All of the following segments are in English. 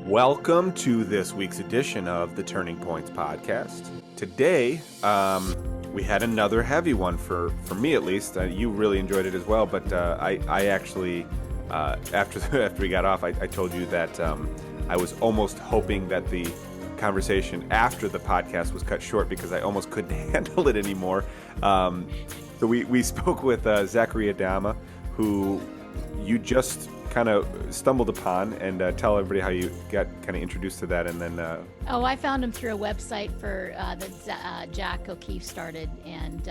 Welcome to this week's edition of the Turning Points podcast. Today, we had another heavy one for me at least. You really enjoyed it as well, but I actually, after we got off, I told you that I was almost hoping that the conversation after the podcast was cut short because I almost couldn't handle it anymore. So we spoke with Zachary Adama, who you just kind of stumbled upon, and tell everybody how you got kind of introduced to that, and then I found him through a website for that Jack O'Keefe started, and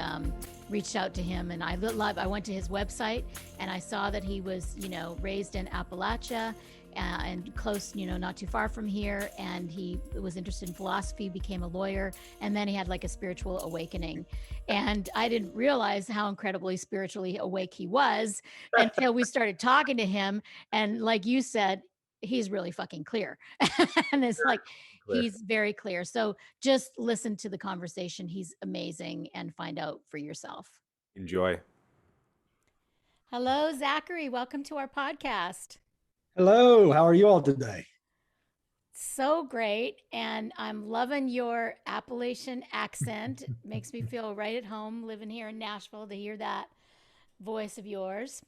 reached out to him, and I went to his website and I saw that he was raised in Appalachia and close, not too far from here, and he was interested in philosophy, became a lawyer, and then he had like a spiritual awakening. And I didn't realize how incredibly spiritually awake he was until we started talking to him. And like you said, he's really fucking clear. And it's like, he's very clear. So just listen to the conversation. He's amazing, and find out for yourself. enjoy. Hello, Zachary. Welcome to our podcast. Hello, how are you all today? So great. And I'm loving your Appalachian accent. It makes me feel right at home living here in Nashville to hear that voice of yours.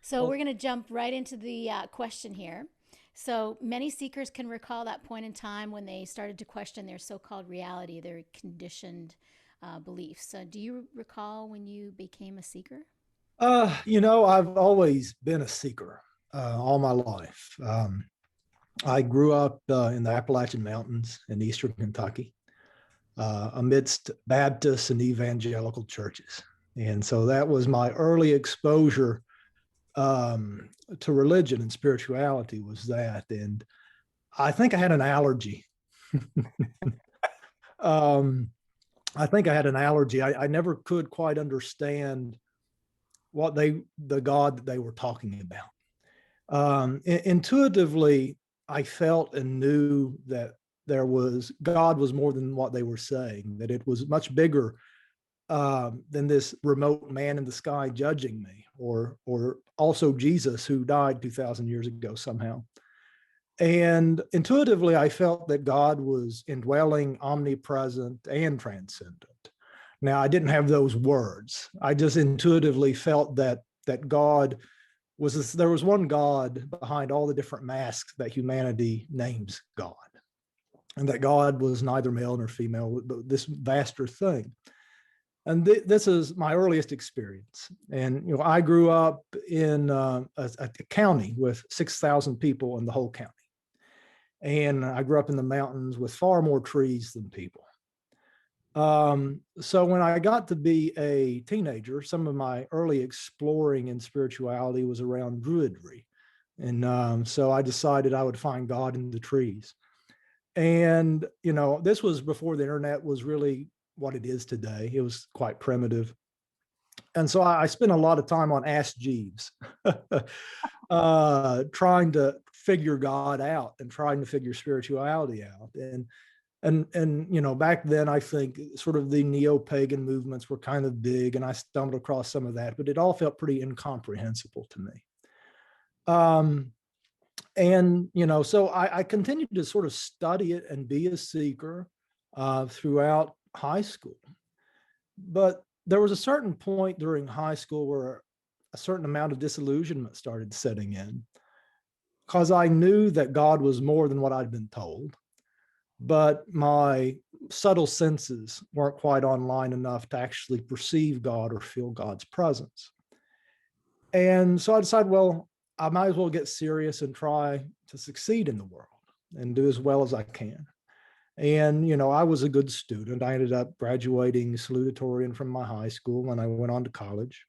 So we're going to jump right into the question here. So many seekers can recall that point in time when they started to question their so-called reality, their conditioned beliefs. So do you recall when you became a seeker? I've always been a seeker all my life. I grew up in the Appalachian Mountains in eastern Kentucky, amidst Baptist and evangelical churches. And so that was my early exposure to religion and spirituality, was that. And I think I had an allergy. I never could quite understand what the God that they were talking about. Intuitively, I felt and knew that God was more than what they were saying, that it was much bigger than this remote man in the sky judging me, or also Jesus, who died 2,000 years ago somehow. And intuitively, I felt that God was indwelling, omnipresent, and transcendent. Now, I didn't have those words. I just intuitively felt that God there was one God behind all the different masks that humanity names God, and that God was neither male nor female, but this vaster thing. And this is my earliest experience. And I grew up in a county with 6,000 people in the whole county, and I grew up in the mountains with far more trees than people. So when I got to be a teenager, some of my early exploring in spirituality was around druidry. And so I decided I would find God in the trees. And, this was before the internet was really what it is today. It was quite primitive. And so I spent a lot of time on Ask Jeeves, trying to figure God out and trying to figure spirituality out. And back then, I think sort of the neo-pagan movements were kind of big, and I stumbled across some of that, but it all felt pretty incomprehensible to me. So I continued to sort of study it and be a seeker throughout high school. But there was a certain point during high school where a certain amount of disillusionment started setting in, because I knew that God was more than what I'd been told. But my subtle senses weren't quite online enough to actually perceive God or feel God's presence. And so I decided, well, I might as well get serious and try to succeed in the world and do as well as I can. And, I was a good student. I ended up graduating salutatorian from my high school when I went on to college.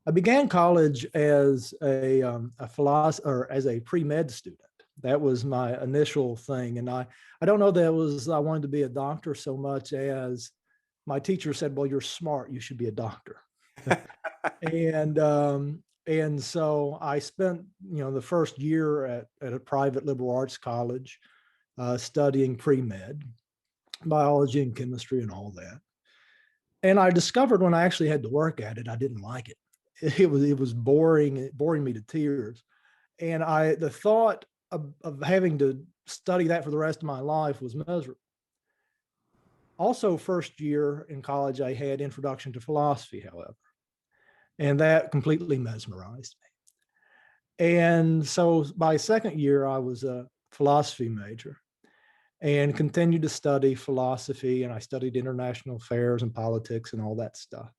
I began college as a philosopher, or as a pre-med student. That was my initial thing. And I don't know that I wanted to be a doctor so much as my teacher said, well, you're smart, you should be a doctor. And so I spent, the first year at a private liberal arts college studying pre-med, biology and chemistry and all that. And I discovered when I actually had to work at it, I didn't like it. It was boring me to tears. And the thought of having to study that for the rest of my life was miserable. Also, first year in college, I had Introduction to Philosophy, however, and that completely mesmerized me. And so by second year, I was a philosophy major and continued to study philosophy, and I studied international affairs and politics and all that stuff.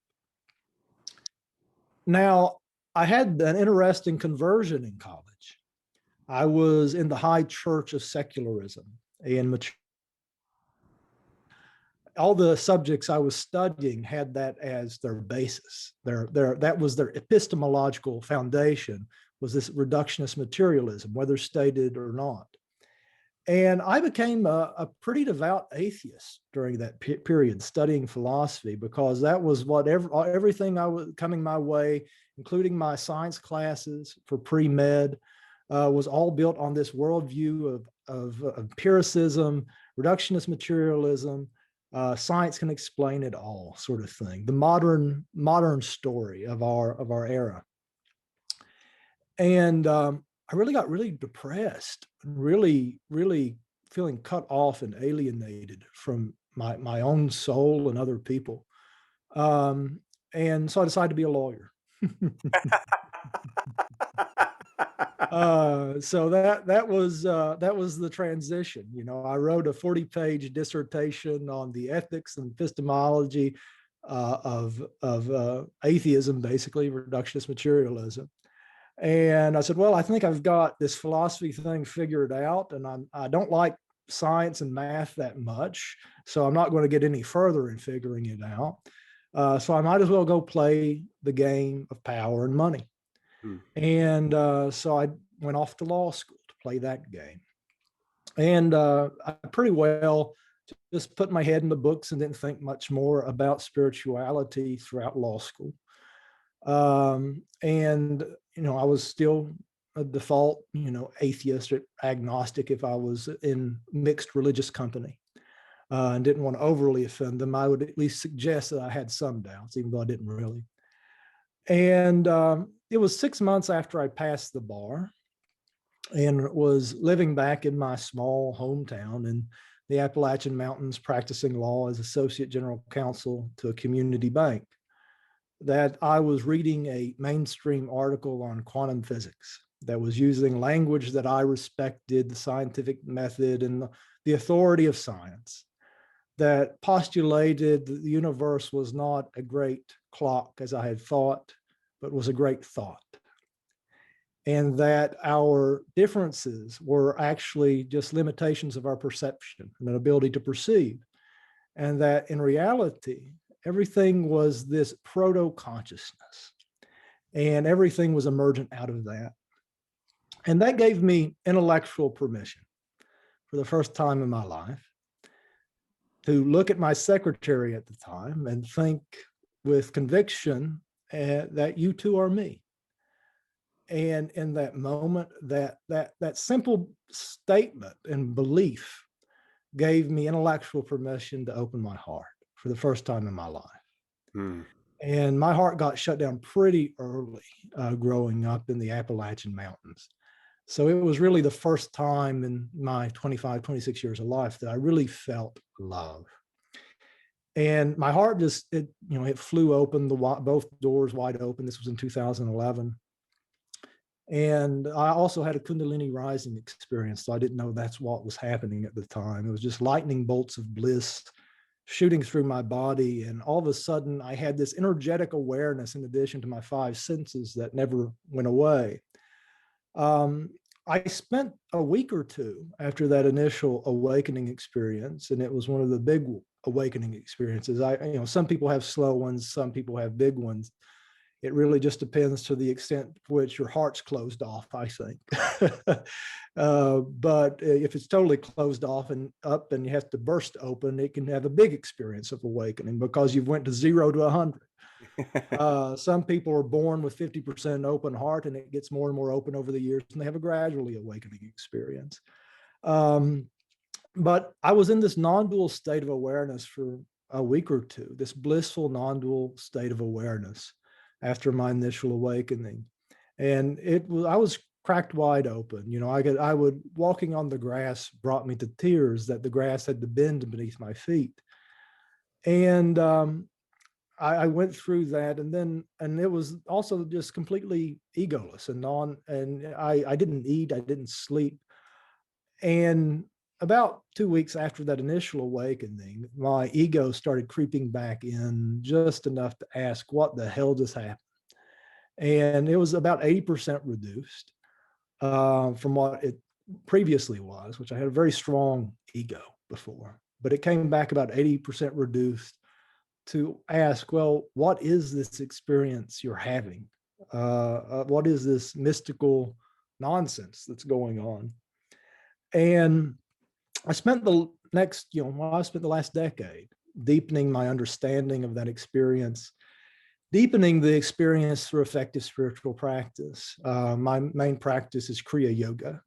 Now, I had an interesting conversion in college. I was in the high church of secularism, and all the subjects I was studying had that as their basis. That was their epistemological foundation, was this reductionist materialism, whether stated or not. And I became a pretty devout atheist during that period, studying philosophy, because that was what everything I was coming my way, including my science classes for pre-med, was all built on this worldview of empiricism, reductionist materialism, science can explain it all, sort of thing. The modern story of our era. And I really got really depressed, really feeling cut off and alienated from my own soul and other people. And so I decided to be a lawyer. So that was the transition. You know, I wrote a 40-page dissertation on the ethics and epistemology of atheism, basically reductionist materialism. And I said, well, I think I've got this philosophy thing figured out, and I don't like science and math that much, so I'm not going to get any further in figuring it out. So I might as well go play the game of power and money. And so I went off to law school to play that game. And I pretty well just put my head in the books and didn't think much more about spirituality throughout law school. And, you know, I was still a default, you know, atheist or agnostic if I was in mixed religious company, and didn't want to overly offend them. I would at least suggest that I had some doubts, even though I didn't really. And it was 6 months after I passed the bar and was living back in my small hometown in the Appalachian Mountains, practicing law as associate general counsel to a community bank, that I was reading a mainstream article on quantum physics that was using language that I respected, the scientific method and the authority of science, that postulated that the universe was not a great clock as I had thought, but was a great thought. And that our differences were actually just limitations of our perception and an ability to perceive. And that in reality, everything was this proto-consciousness, and everything was emergent out of that. And that gave me intellectual permission for the first time in my life to look at my secretary at the time and think with conviction that you too are me. And in that moment, that simple statement and belief gave me intellectual permission to open my heart for the first time in my life. And my heart got shut down pretty early growing up in the Appalachian Mountains. So it was really the first time in my 25, 26 years of life that I really felt love. And my heart just, it flew open, both doors wide open. This was in 2011. And I also had a kundalini rising experience, so I didn't know that's what was happening at the time. It was just lightning bolts of bliss shooting through my body. And all of a sudden, I had this energetic awareness in addition to my 5 senses that never went away. I spent a week or two after that initial awakening experience, and it was one of the big awakening experiences. Some people have slow ones, some people have big ones. It really just depends to the extent to which your heart's closed off, I think. But if it's totally closed off and up and you have to burst open, it can have a big experience of awakening because you've went to 0 to 100. Some people are born with 50% open heart, and it gets more and more open over the years, and they have a gradually awakening experience. But I was in this non-dual state of awareness for a week or two, this blissful non-dual state of awareness after my initial awakening. And I was cracked wide open. I would walking on the grass brought me to tears that the grass had to bend beneath my feet. And I went through that, and it was also just completely egoless and I didn't eat, I didn't sleep. And about 2 weeks after that initial awakening, my ego started creeping back in just enough to ask, what the hell just happened? And it was about 80% reduced from what it previously was, which I had a very strong ego before, but it came back about 80% reduced to ask, well, what is this experience you're having? What is this mystical nonsense that's going on? And I spent I spent the last decade deepening my understanding of that experience, deepening the experience through effective spiritual practice. My main practice is Kriya Yoga.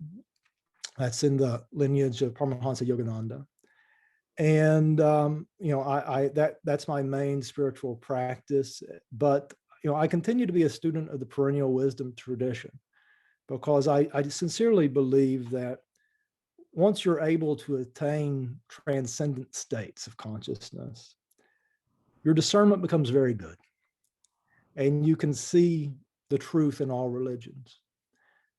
That's in the lineage of Paramahansa Yogananda. And that's my main spiritual practice. But I continue to be a student of the perennial wisdom tradition, because I sincerely believe that once you're able to attain transcendent states of consciousness, your discernment becomes very good, and you can see the truth in all religions.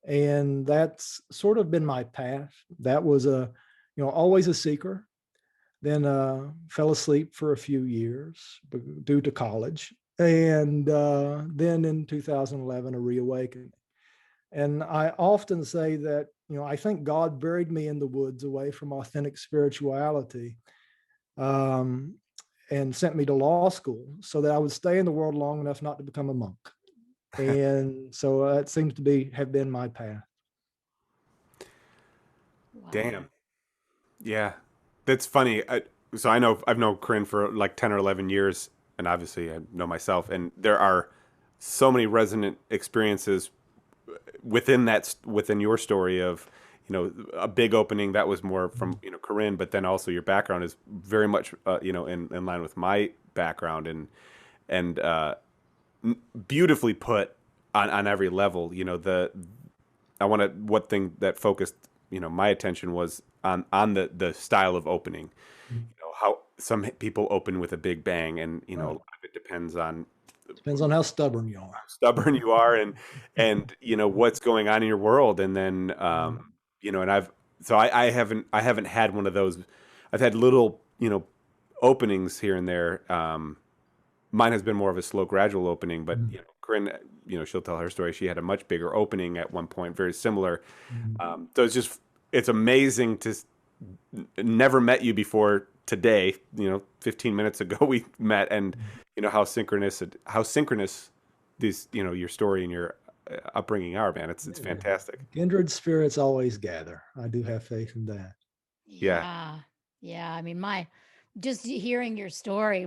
And that's sort of been my path. That was always a seeker. Then fell asleep for a few years due to college. And then in 2011, a reawakening. And I often say that, I think God buried me in the woods away from authentic spirituality, and sent me to law school so that I would stay in the world long enough not to become a monk. And so it seems to have been my path. Wow. Damn. Yeah. That's funny. So I've known Corinne for like 10 or 11 years, and obviously I know myself, and there are so many resonant experiences within your story of, a big opening that was more from, Corinne, but then also your background is very much, in line with my background, and beautifully put on every level. One thing that focused, my attention was on the style of opening. How some people open with a big bang, and a lot of it depends on how stubborn you are. And what's going on in your world, and then and I haven't had one of those. I've had little openings here and there. Mine has been more of a slow, gradual opening, but Corinne, she'll tell her story. She had a much bigger opening at one point, very similar. So it's amazing to never met you before today. 15 minutes ago we met, and how synchronous these, your story and your upbringing are, man. It's fantastic. Kindred spirits always gather. I do have faith in that. Yeah. Yeah. I mean, just hearing your story,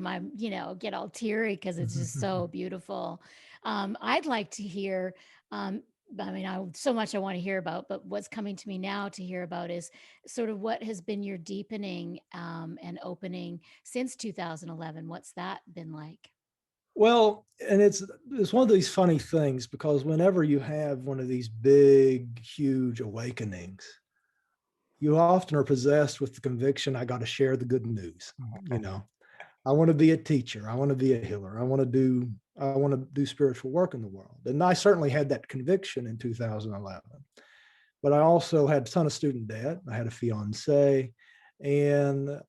get all teary because it's just so beautiful. I'd like to hear, so much I want to hear about, but what's coming to me now to hear about is sort of what has been your deepening and opening since 2011. What's that been like? Well, and it's one of these funny things, because whenever you have one of these big, huge awakenings, you often are possessed with the conviction, I got to share the good news. I want to be a teacher. I want to be a healer. I want to do spiritual work in the world. And I certainly had that conviction in 2011. But I also had a ton of student debt. I had a fiance, and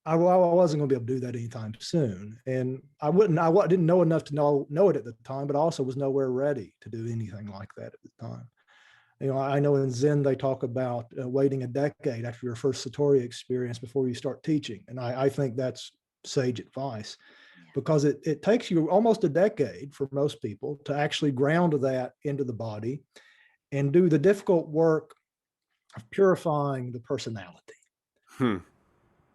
I wasn't going to be able to do that anytime soon. And I didn't know enough to know it at the time, but I also was nowhere ready to do anything like that at the time. I know in Zen, they talk about waiting a decade after your first Satori experience before you start teaching. And I think that's sage advice, because it takes you almost a decade for most people to actually ground that into the body and do the difficult work of purifying the personality.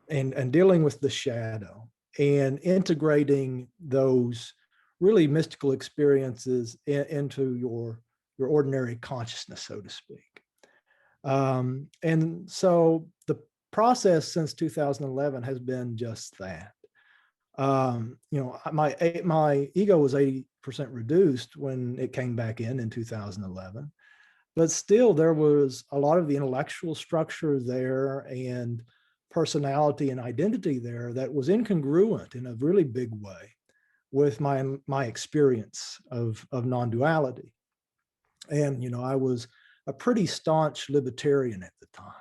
And dealing with the shadow and integrating those really mystical experiences into your ordinary consciousness, so to speak. And so the process since 2011 has been just that. My ego was 80% reduced when it came back in 2011. but still there was a lot of the intellectual structure there and personality and identity there that was incongruent in a really big way with my experience of non-duality. And I was a pretty staunch libertarian at the time.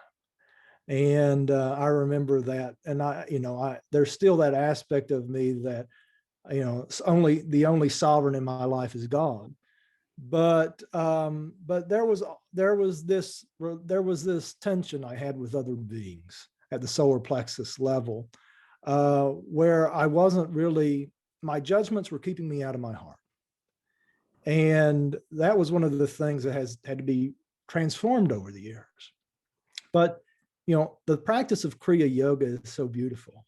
And I remember that, and there's still that aspect of me that, it's the only sovereign in my life is God. But there was this tension I had with other beings at the solar plexus level, where I wasn't really, my judgments were keeping me out of my heart. And that was one of the things that has had to be transformed over the years. But the practice of Kriya Yoga is so beautiful,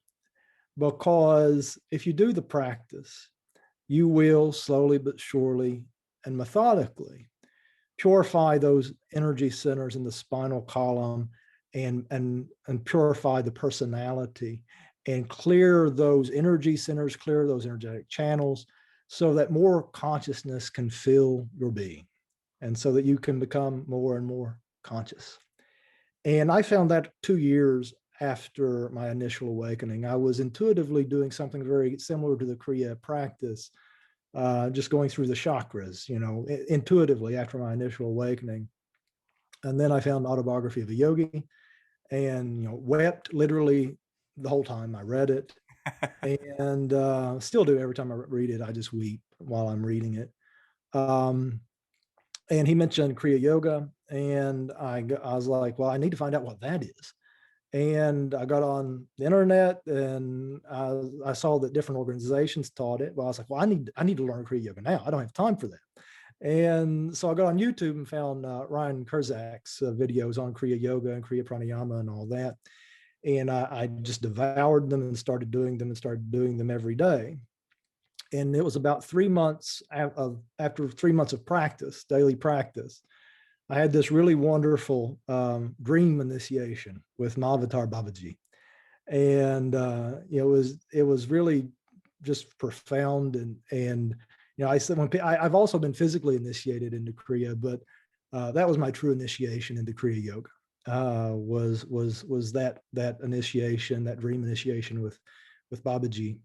because if you do the practice, you will slowly but surely and methodically purify those energy centers in the spinal column, and purify the personality, and clear those energy centers, clear those energetic channels, so that more consciousness can fill your being, and so that you can become more and more conscious. And I found that 2 years after my initial awakening, I was intuitively doing something very similar to the Kriya practice, just going through the chakras, intuitively after my initial awakening. And then I found Autobiography of a Yogi, and wept literally the whole time I read it, and still do every time I read it. I just weep while I'm reading it. And he mentioned Kriya Yoga, and I was like, well, I need to find out what that is. And I got on the internet, and I saw that different organizations taught it. Well, I was like, well, I need to learn Kriya Yoga now. I don't have time for that. And so I got on YouTube and found Ryan Kurzak's videos on Kriya Yoga and Kriya Pranayama and all that. And I just devoured them and started doing them every day. And it was about 3 months after 3 months of practice, daily practice, I had this really wonderful dream initiation with Mahavatar Babaji. And it was really just profound. And I said, I've also been physically initiated into Kriya, but that was my true initiation into Kriya Yoga. Was that initiation, that dream initiation with Babaji.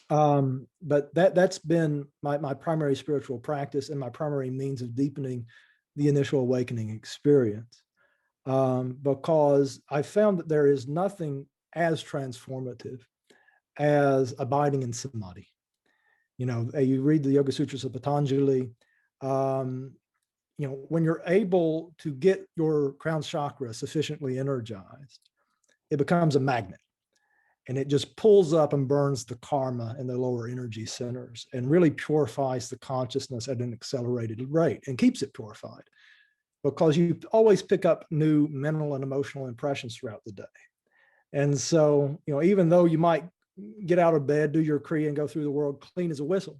But that's been my primary spiritual practice and my primary means of deepening the initial awakening experience, because I found that there is nothing as transformative as abiding in samadhi. You read the Yoga Sutras of Patanjali, when you're able to get your crown chakra sufficiently energized, it becomes a magnet. And it just pulls up and burns the karma in the lower energy centers, and really purifies the consciousness at an accelerated rate, and keeps it purified, because you always pick up new mental and emotional impressions throughout the day. And so, even though you might get out of bed, do your Kriya, and go through the world clean as a whistle,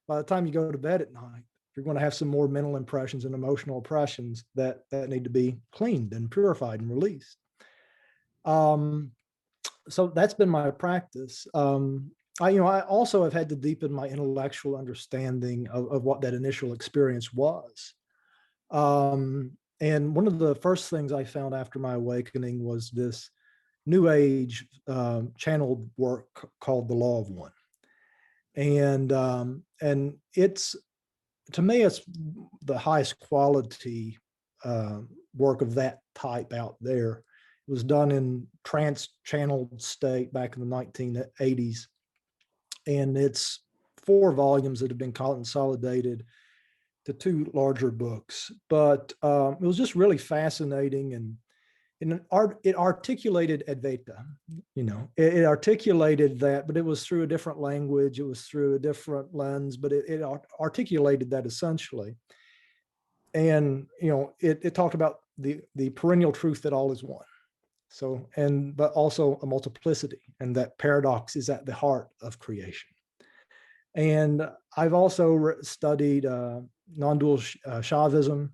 by the time you go to bed at night, you're going to have some more mental impressions and emotional impressions that need to be cleaned and purified and released. So that's been my practice. I also have had to deepen my intellectual understanding of what that initial experience was. And one of the first things I found after my awakening was this New Age channeled work called The Law of One. And it's, to me, it's the highest quality work of that type out there. It was done in trance-channeled state back in the 1980s. And it's 4 volumes that have been consolidated to 2 larger books. But it was just really fascinating. And it articulated Advaita, it articulated that, but it was through a different language. It was through a different lens, but it articulated that essentially. And, it talked about the perennial truth that all is one. So, but also a multiplicity, and that paradox is at the heart of creation. And I've also studied non-dual Shaivism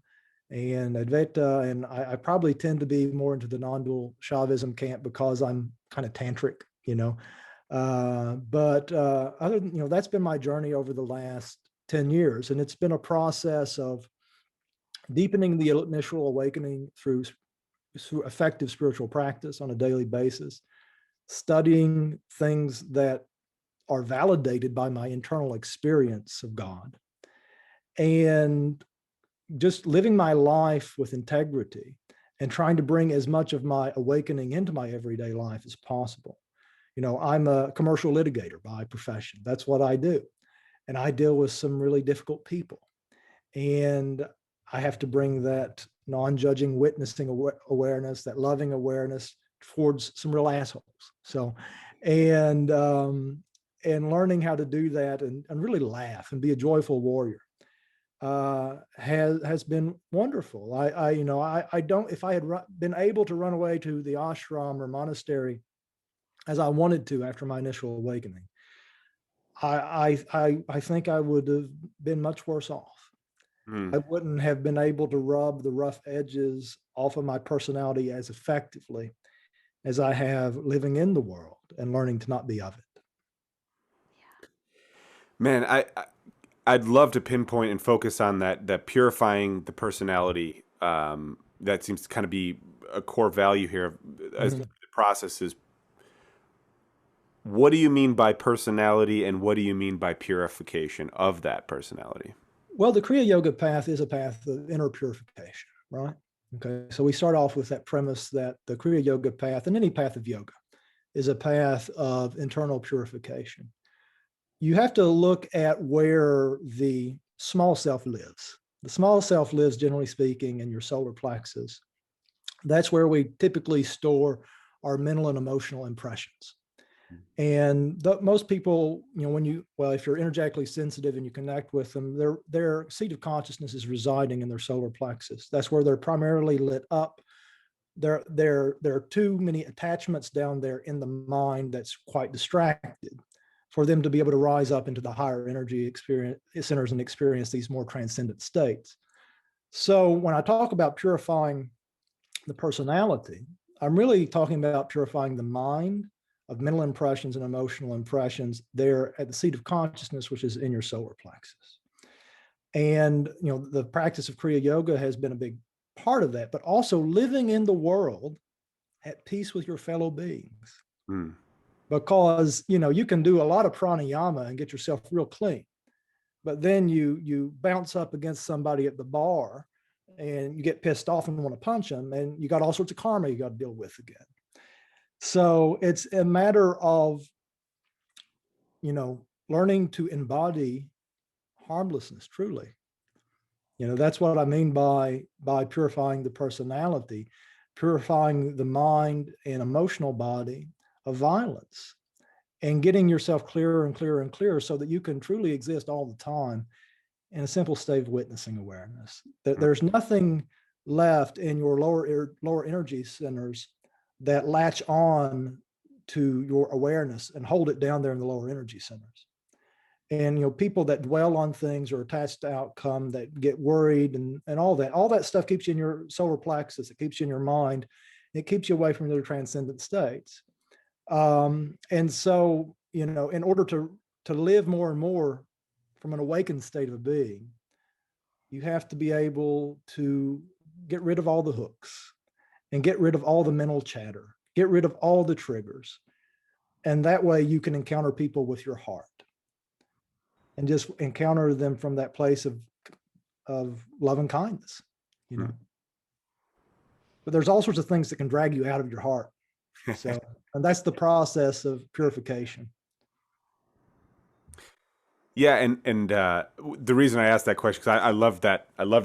and Advaita, and I probably tend to be more into the non-dual Shaivism camp because I'm kind of tantric, but other than, that's been my journey over the last 10 years. And it's been a process of, deepening the initial awakening through effective spiritual practice on a daily basis, studying things that are validated by my internal experience of God, and just living my life with integrity and trying to bring as much of my awakening into my everyday life as possible. I'm a commercial litigator by profession. That's what I do. And I deal with some really difficult people. And I have to bring that non-judging witnessing awareness, that loving awareness towards some real assholes. So, and learning how to do that and really laugh and be a joyful warrior has been wonderful. I don't, if I had been able to run away to the ashram or monastery as I wanted to after my initial awakening, I think I would have been much worse off. I wouldn't have been able to rub the rough edges off of my personality as effectively as I have living in the world and learning to not be of it. Man, I'd love to pinpoint and focus on that purifying the personality. That seems to kind of be a core value here as the process is. What do you mean by personality, and what do you mean by purification of that personality? Well, the Kriya Yoga path is a path of inner purification, right? Okay, so we start off with that premise that the Kriya Yoga path, and any path of yoga, is a path of internal purification. You have to look at where the small self lives. The small self lives, generally speaking, in your solar plexus. That's where we typically store our mental and emotional impressions. And most people, if you're energetically sensitive and you connect with them, their seat of consciousness is residing in their solar plexus. That's where they're primarily lit up. There are too many attachments down there in the mind that's quite distracted for them to be able to rise up into the higher energy experience centers and experience these more transcendent states. So when I talk about purifying the personality, I'm really talking about purifying the mind of mental impressions and emotional impressions there at the seat of consciousness, which is in your solar plexus. And, the practice of Kriya Yoga has been a big part of that, but also living in the world at peace with your fellow beings. Because, you can do a lot of pranayama and get yourself real clean, but then you bounce up against somebody at the bar and you get pissed off and want to punch them, and you got all sorts of karma you got to deal with again. So it's a matter of, learning to embody harmlessness truly. That's what I mean by purifying the personality, purifying the mind and emotional body of violence, and getting yourself clearer and clearer and clearer so that you can truly exist all the time in a simple state of witnessing awareness. That there's nothing left in your lower energy centers that latch on to your awareness and hold it down there in the lower energy centers. And, people that dwell on things or attached to outcome, that get worried and all that stuff keeps you in your solar plexus. It keeps you in your mind. It keeps you away from the transcendent states. And so, in order to live more and more from an awakened state of being, you have to be able to get rid of all the hooks and get rid of all the mental chatter, get rid of all the triggers. And that way you can encounter people with your heart and just encounter them from that place of love and kindness, But there's all sorts of things that can drag you out of your heart. So, and that's the process of purification. Yeah, and the reason I asked that question, because I love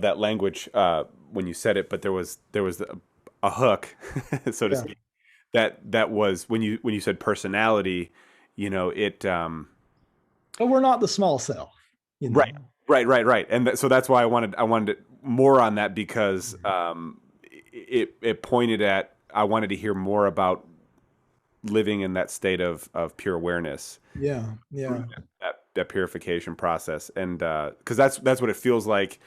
that language when you said it, but there was a hook, so to speak, that was when you said personality, it. But we're not the small self, Right, and so that's why I wanted more on that, because it pointed at, I wanted to hear more about living in that state of pure awareness. Yeah. That purification process, and because that's what it feels like,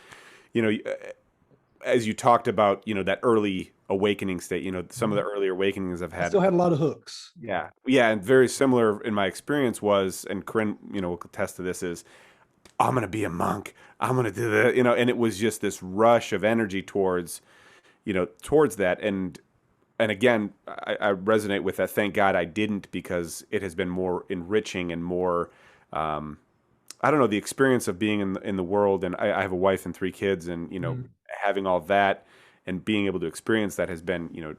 as you talked about, that early awakening state. Some of the earlier awakenings I've had. I still had a lot of hooks. Yeah, and very similar in my experience was, and Corinne, will attest to this, is I'm going to be a monk. I'm going to do that, you know, and it was just this rush of energy towards, you know, towards that. And again, I resonate with that. Thank God I didn't, because it has been more enriching and more, I don't know, the experience of being in the world. And I have a wife and 3 kids, and, you know, Mm. having all that and being able to experience that has been, you know,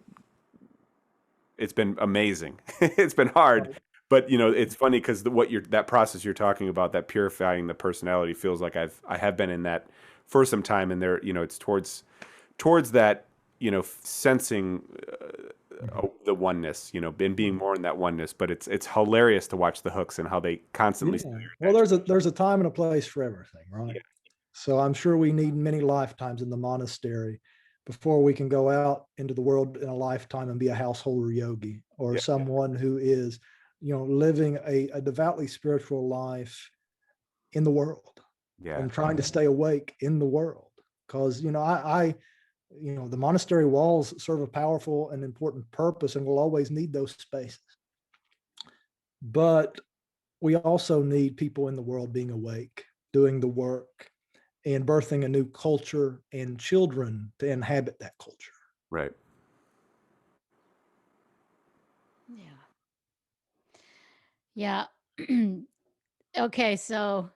it's been amazing. It's been hard, Right. but you know, it's funny because that process you're talking about, that purifying the personality, feels like I have been in that for some time, and there, you know, it's towards that, you know, sensing Mhm. the oneness, you know, and being more in that oneness. But it's hilarious to watch the hooks and how they constantly steal Yeah. your Well, attention. there's a time and a place for everything, right? Yeah, So I'm sure we need many lifetimes in the monastery before we can go out into the world in a lifetime and be a householder yogi, or yeah, someone who is, living a devoutly spiritual life in the world yeah, and trying to stay awake in the world. Because, the monastery walls serve a powerful and important purpose, and we'll always need those spaces. But we also need people in the world being awake, doing the work, and birthing a new culture and children to inhabit that culture. right. Yeah. Yeah. Okay, so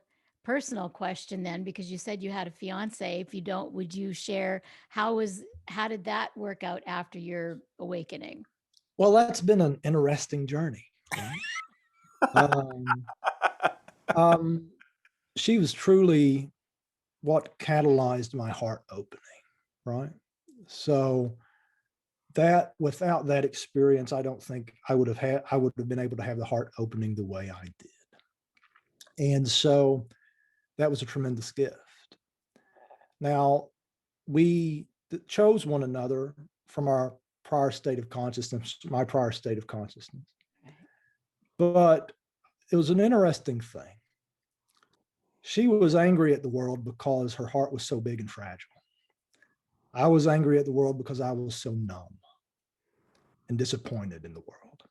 personal question then, because you said you had a fiance. If you don't, would you share how did that work out after your awakening? Well, that's been an interesting journey, right? Um, um, she was truly what catalyzed my heart opening, right? So that without that experience, I don't think I would have been able to have the heart opening the way I did. And so that was a tremendous gift. Now, we chose one another from our prior state of consciousness, my prior state of consciousness. Right. But it was an interesting thing. She was angry at the world because her heart was so big and fragile. I was angry at the world because I was so numb and disappointed in the world.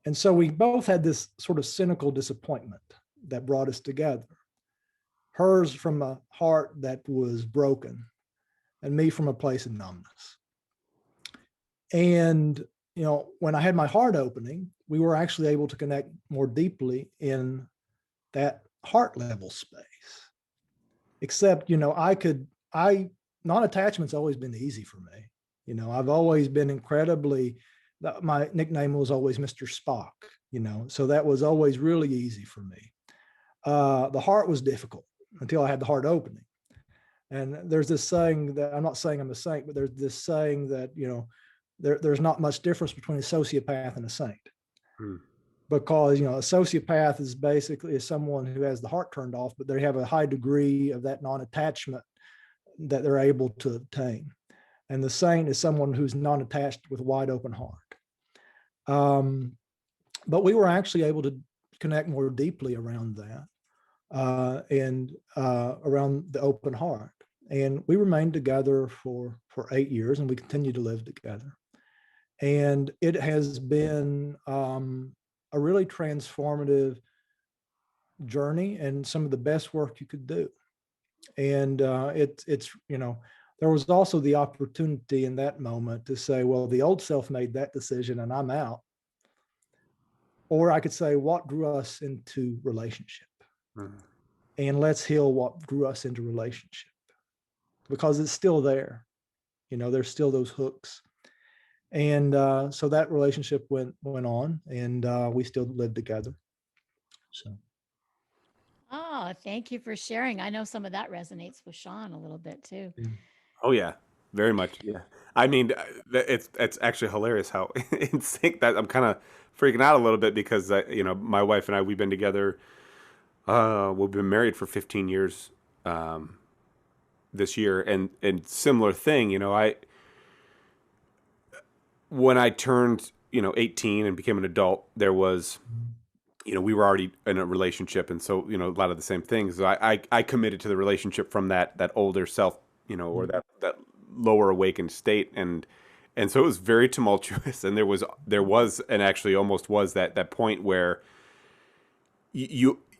And so we both had this sort of cynical disappointment that brought us together. Hers from a heart that was broken, and me from a place of numbness. And, when I had my heart opening, we were actually able to connect more deeply in that heart level space. Except, non-attachment's always been easy for me. I've always been my nickname was always Mr. Spock, so that was always really easy for me. The heart was difficult until I had the heart opening. And there's this saying that, I'm not saying I'm a saint, but there's this saying that, there's not much difference between a sociopath and a saint. Hmm. Because, a sociopath is basically someone who has the heart turned off, but they have a high degree of that non-attachment that they're able to obtain. And the saint is someone who's non-attached with a wide open heart. But we were actually able to connect more deeply around that, and around the open heart. And we remained together for 8 years, and we continue to live together. And it has been a really transformative journey and some of the best work you could do. And it's there was also the opportunity in that moment to say, well, the old self made that decision and I'm out. Or I could say, what drew us into relationship? Hmm. And let's heal what drew us into relationship, because it's still there. There's still those hooks. And so that relationship went on, and we still live together. So Oh, thank you for sharing. I know some of that resonates with Sean a little bit too. yeah. Oh yeah, very much. Yeah, I mean, it's actually hilarious how in sync that I'm kind of freaking out a little bit, because you know, my wife and I, we've been together. We've been married for 15 years this year, and similar thing. You know, I when I turned, you know, 18 and became an adult, there was, you know, we were already in a relationship, and so, you know, a lot of the same things. I committed to the relationship from that older self, you know, or Mhm. that lower awakened state, and so it was very tumultuous, and there was and actually almost was that point where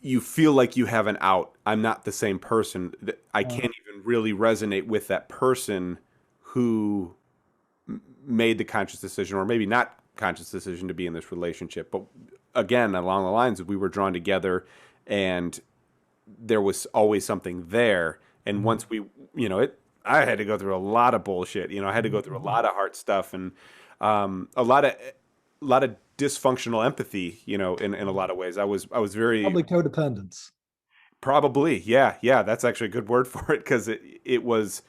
you feel like you have an out. I'm not the same person. I can't even really resonate with that person who made the conscious decision, or maybe not conscious decision, to be in this relationship. But again, along the lines of, we were drawn together, and there was always something there. And once we, I had to go through a lot of bullshit. I had to go through a lot of hard stuff, and a lot of dysfunctional empathy. In a lot of ways, I was very Probably codependence. probably, yeah. That's actually a good word for it, because it was,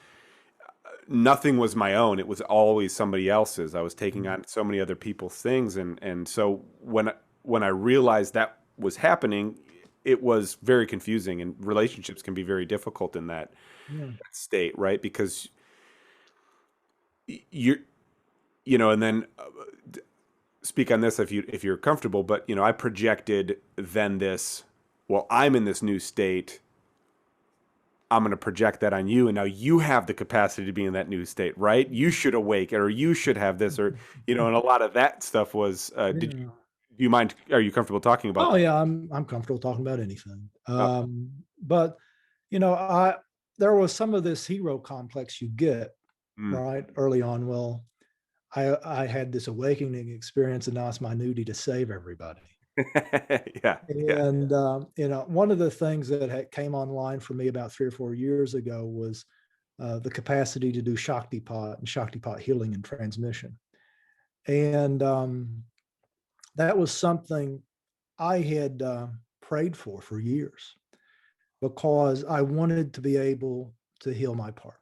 nothing was my own. It was always somebody else's. I was taking on so many other people's things, and so when I realized that was happening, it was very confusing, and relationships can be very difficult in that state, right? Because you're, and then speak on this if you're comfortable, but I projected then this, well, I'm in this new state, I'm going to project that on you, and now you have the capacity to be in that new state, right? You should awaken, or you should have this, or and a lot of that stuff was. Do you mind? Are you comfortable talking about? Oh yeah, I'm comfortable talking about anything. Oh. But there was some of this hero complex you get right early on. Well, I had this awakening experience, and now it's my duty to save everybody. Yeah. And one of the things that came online for me about 3 or 4 years ago was the capacity to do Shaktipat and Shaktipat healing and transmission. And that was something I had prayed for years, because I wanted to be able to heal my partner.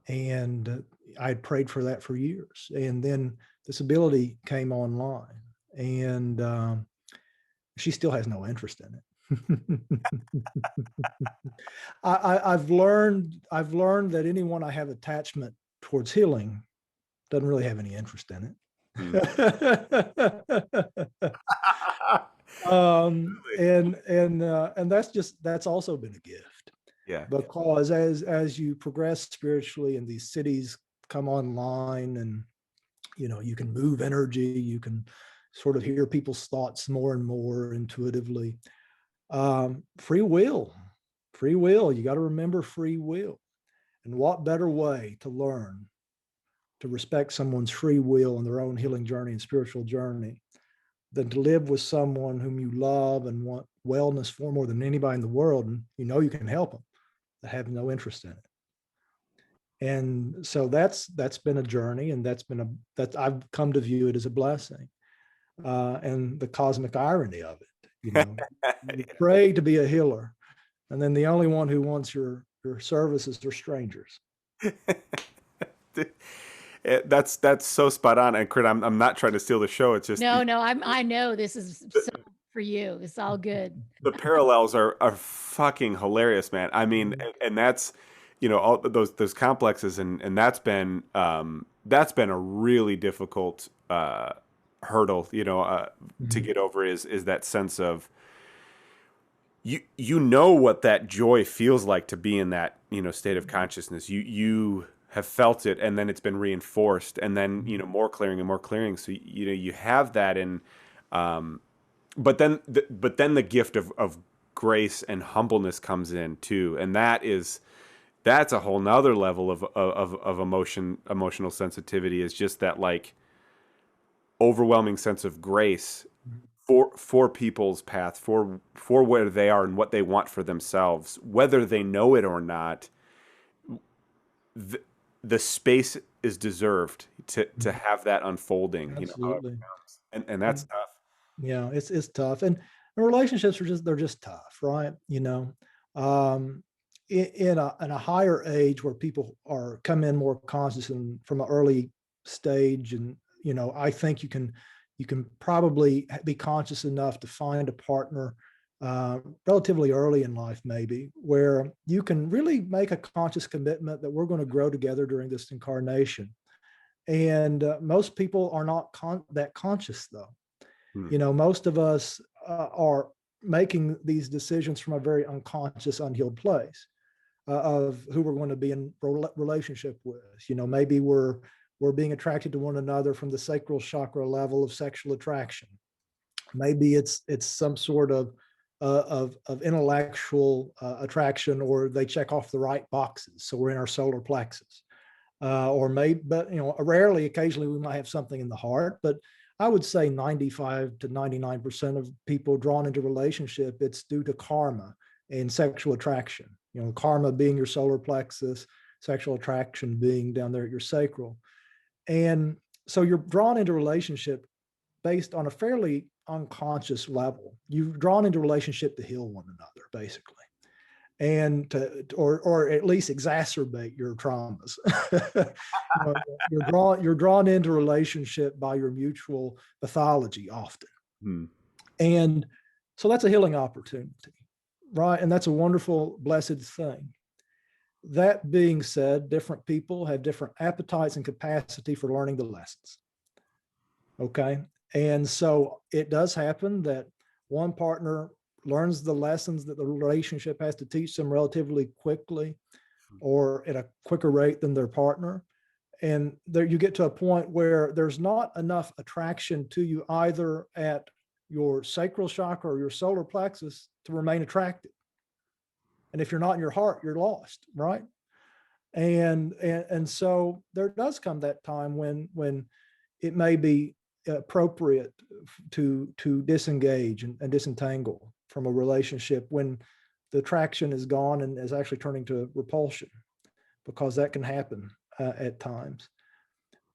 And I had prayed for that for years. And then this ability came online, and she still has no interest in it. I've learned that anyone I have attachment towards healing doesn't really have any interest in it. And that's also been a gift. Yeah. Because as you progress spiritually and these cities come online, and you can move energy, you can sort of hear people's thoughts more and more intuitively. Free will, you got to remember free will. And what better way to learn to respect someone's free will and their own healing journey and spiritual journey than to live with someone whom you love and want wellness for more than anybody in the world, and you can help them, that have no interest in it. And so that's been a journey, and that I've come to view it as a blessing, and the cosmic irony of it. You pray to be a healer, and then the only one who wants your services are strangers. That's so spot on. And Kurt, I'm not trying to steal the show. It's just no. I know this is so for you. It's all good. The parallels are fucking hilarious, man. I mean, and that's all those complexes, and that's been a really difficult hurdle to get over, is that sense of what that joy feels like, to be in that state of consciousness. You have felt it, and then it's been reinforced, and then more clearing and more clearing. So you have that, and but then the gift of grace and humbleness comes in too, and that's a whole nother level of emotional sensitivity, is just that, like, overwhelming sense of grace for people's path, for where they are and what they want for themselves, whether they know it or not. The space is deserved to have that unfolding. Absolutely. And that's tough. Yeah, it's tough, and relationships they're just tough, right? In a higher age, where people come in more conscious and from an early stage, and I think you can probably be conscious enough to find a partner relatively early in life, maybe, where you can really make a conscious commitment that we're going to grow together during this incarnation. And most people are not that conscious, though. Most of us are making these decisions from a very unconscious, unhealed place of who we're going to be in relationship with. Maybe we're being attracted to one another from the sacral chakra level of sexual attraction. Maybe it's some sort of of intellectual attraction, or they check off the right boxes. So we're in our solar plexus. Or maybe, but rarely, occasionally we might have something in the heart, but I would say 95 to 99% of people drawn into relationship, it's due to karma and sexual attraction. Karma being your solar plexus, sexual attraction being down there at your sacral. And so you're drawn into relationship based on a fairly unconscious level. You've drawn into relationship to heal one another, basically, and or at least exacerbate your traumas. You're drawn into relationship by your mutual pathology often. And so that's a healing opportunity, right? And that's a wonderful, blessed thing. That being said, different people have different appetites and capacity for learning the lessons. Okay. And so it does happen that one partner learns the lessons that the relationship has to teach them relatively quickly or at a quicker rate than their partner. And there you get to a point where there's not enough attraction to you either at your sacral chakra or your solar plexus to remain attracted. And if you're not in your heart, you're lost, right? And so there does come that time when it may be appropriate to disengage and disentangle from a relationship when the attraction is gone and is actually turning to repulsion, because that can happen at times.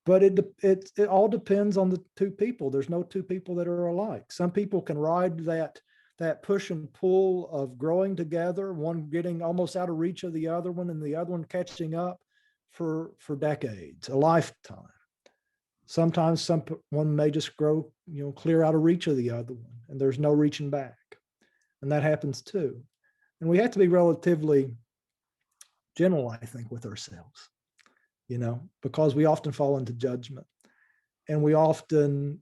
But it all depends on the two people. There's no two people that are alike. Some people can ride that push and pull of growing together, one getting almost out of reach of the other one and the other one catching up for decades, a lifetime. Sometimes one may just grow, clear out of reach of the other one, and there's no reaching back. And that happens too. And we have to be relatively gentle, I think, with ourselves, because we often fall into judgment. And we often,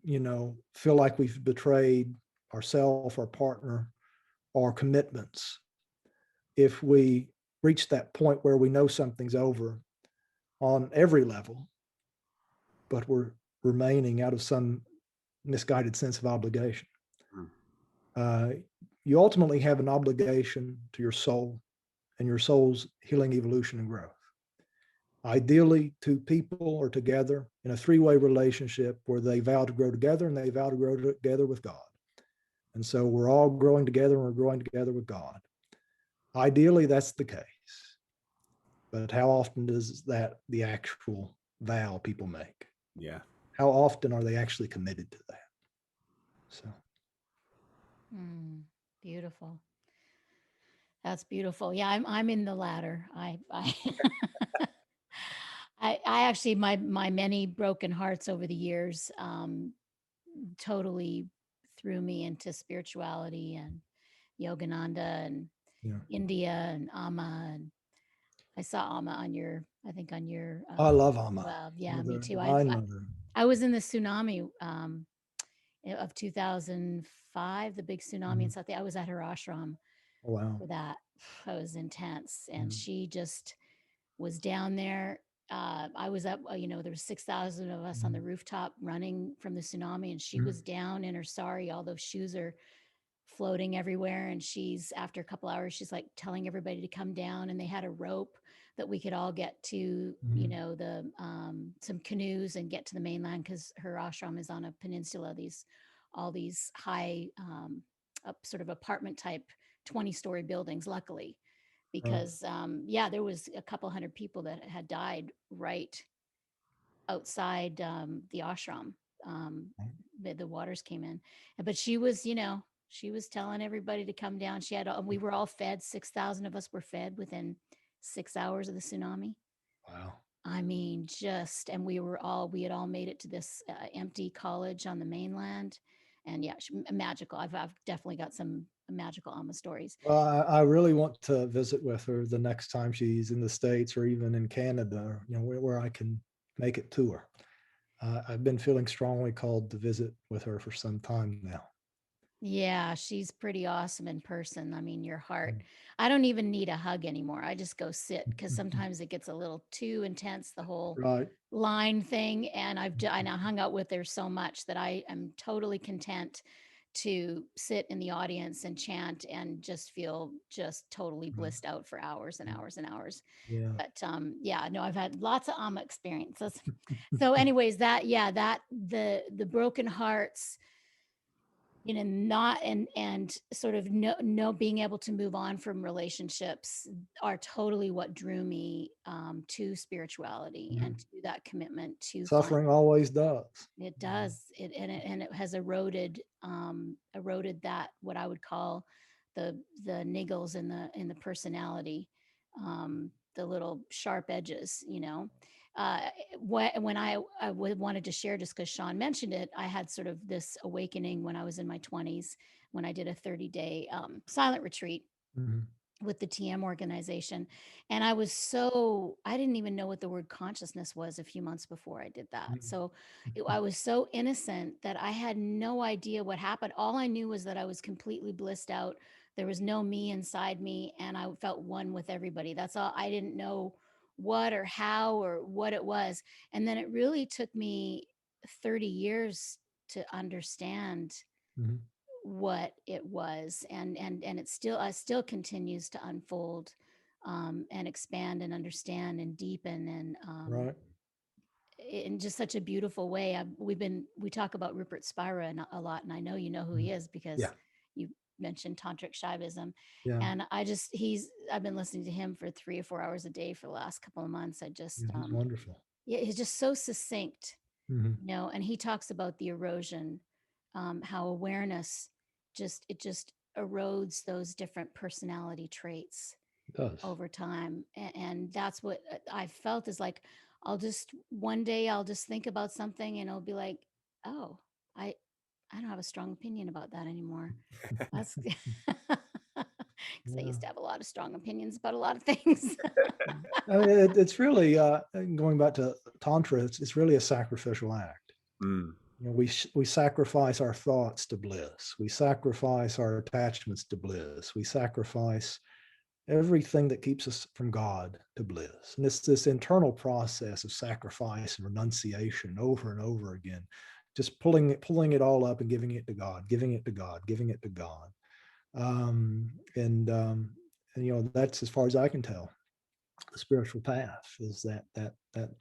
feel like we've betrayed ourselves, our partner, our commitments. If we reach that point where we know something's over on every level, but we're remaining out of some misguided sense of obligation. You ultimately have an obligation to your soul and your soul's healing, evolution, and growth. Ideally, two people are together in a three-way relationship where they vow to grow together and they vow to grow together with God. And so we're all growing together and we're growing together with God. Ideally, that's the case. But how often is that the actual vow people make? Yeah. How often are they actually committed to that? So. Beautiful. That's beautiful. Yeah, I'm in the latter. I actually, my many broken hearts over the years totally threw me into spirituality and Yogananda and India and Amma. And I saw Amma on your, I think on your. I love Amma. Well, yeah, me too. I was in the tsunami of 2005, the big tsunami in South. I was at her ashram for that. That was intense, and she just was down there. I was up, there was 6,000 of us on the rooftop running from the tsunami, and she was down in her sari. All those shoes are floating everywhere. And she's, after a couple hours, she's like telling everybody to come down. And they had a rope that we could all get to, some canoes and get to the mainland, because her ashram is on a peninsula, all these high, sort of apartment type 20-story buildings, luckily. Because there was a couple hundred people that had died right outside the ashram. The waters came in, but she was, she was telling everybody to come down. We were all fed. 6,000 of us were fed within 6 hours of the tsunami. Wow. I mean, and we had all made it to this empty college on the mainland. And yeah, magical. I've definitely got some magical Amma stories. Well, I really want to visit with her the next time she's in the States or even in Canada, where I can make it to her. I've been feeling strongly called to visit with her for some time now. Yeah, she's pretty awesome in person. I mean, your heart. I don't even need a hug anymore. I just go sit, because sometimes it gets a little too intense, the whole line thing. And I hung out with her so much that I am totally content to sit in the audience and chant and just feel just totally Right. blissed out for hours and hours and hours. Yeah. But yeah, no, I've had lots of Amma experiences. So anyways, that the broken hearts, not and sort of no being able to move on from relationships are totally what drew me to spirituality and to that commitment to find. Suffering always does. It does and it has eroded that, what I would call the niggles in the personality, the little sharp edges. uh, when I wanted to share, just because Sean mentioned it, I had sort of this awakening when I was in my 20s, when I did a 30-day silent retreat Mhm. with the TM organization. And I didn't even know what the word consciousness was a few months before I did that. Mhm. So I was so innocent that I had no idea what happened. All I knew was that I was completely blissed out. There was no me inside me, and I felt one with everybody. That's all. I didn't know what or how or what it was. And then it really took me 30 years to understand Mhm. what it was, and it still continues to unfold, and expand and understand and deepen, and Right. in just such a beautiful way. We talk about Rupert Spira a lot, and I know you know who he Mhm. is because Yeah. you mentioned tantric Shaivism. Yeah. And I've been listening to him for 3 or 4 hours a day for the last couple of months. Yeah, he's wonderful. Yeah, he's just so succinct, Mhm. and he talks about the erosion, how awareness just erodes those different personality traits It does. over time. And that's what I felt, is like, one day I'll just think about something and it'll be like, oh, I, I don't have a strong opinion about that anymore. That's because I Yeah. used to have a lot of strong opinions about a lot of things. I mean, it's really going back to tantra. It's really a sacrificial act. Mm. We sacrifice our thoughts to bliss. We sacrifice our attachments to bliss. We sacrifice everything that keeps us from God to bliss. And it's this internal process of sacrifice and renunciation over and over again, just pulling it all up and giving it to God, giving it to God, giving it to God. Um, and um, and that's as far as I can tell. The spiritual path is that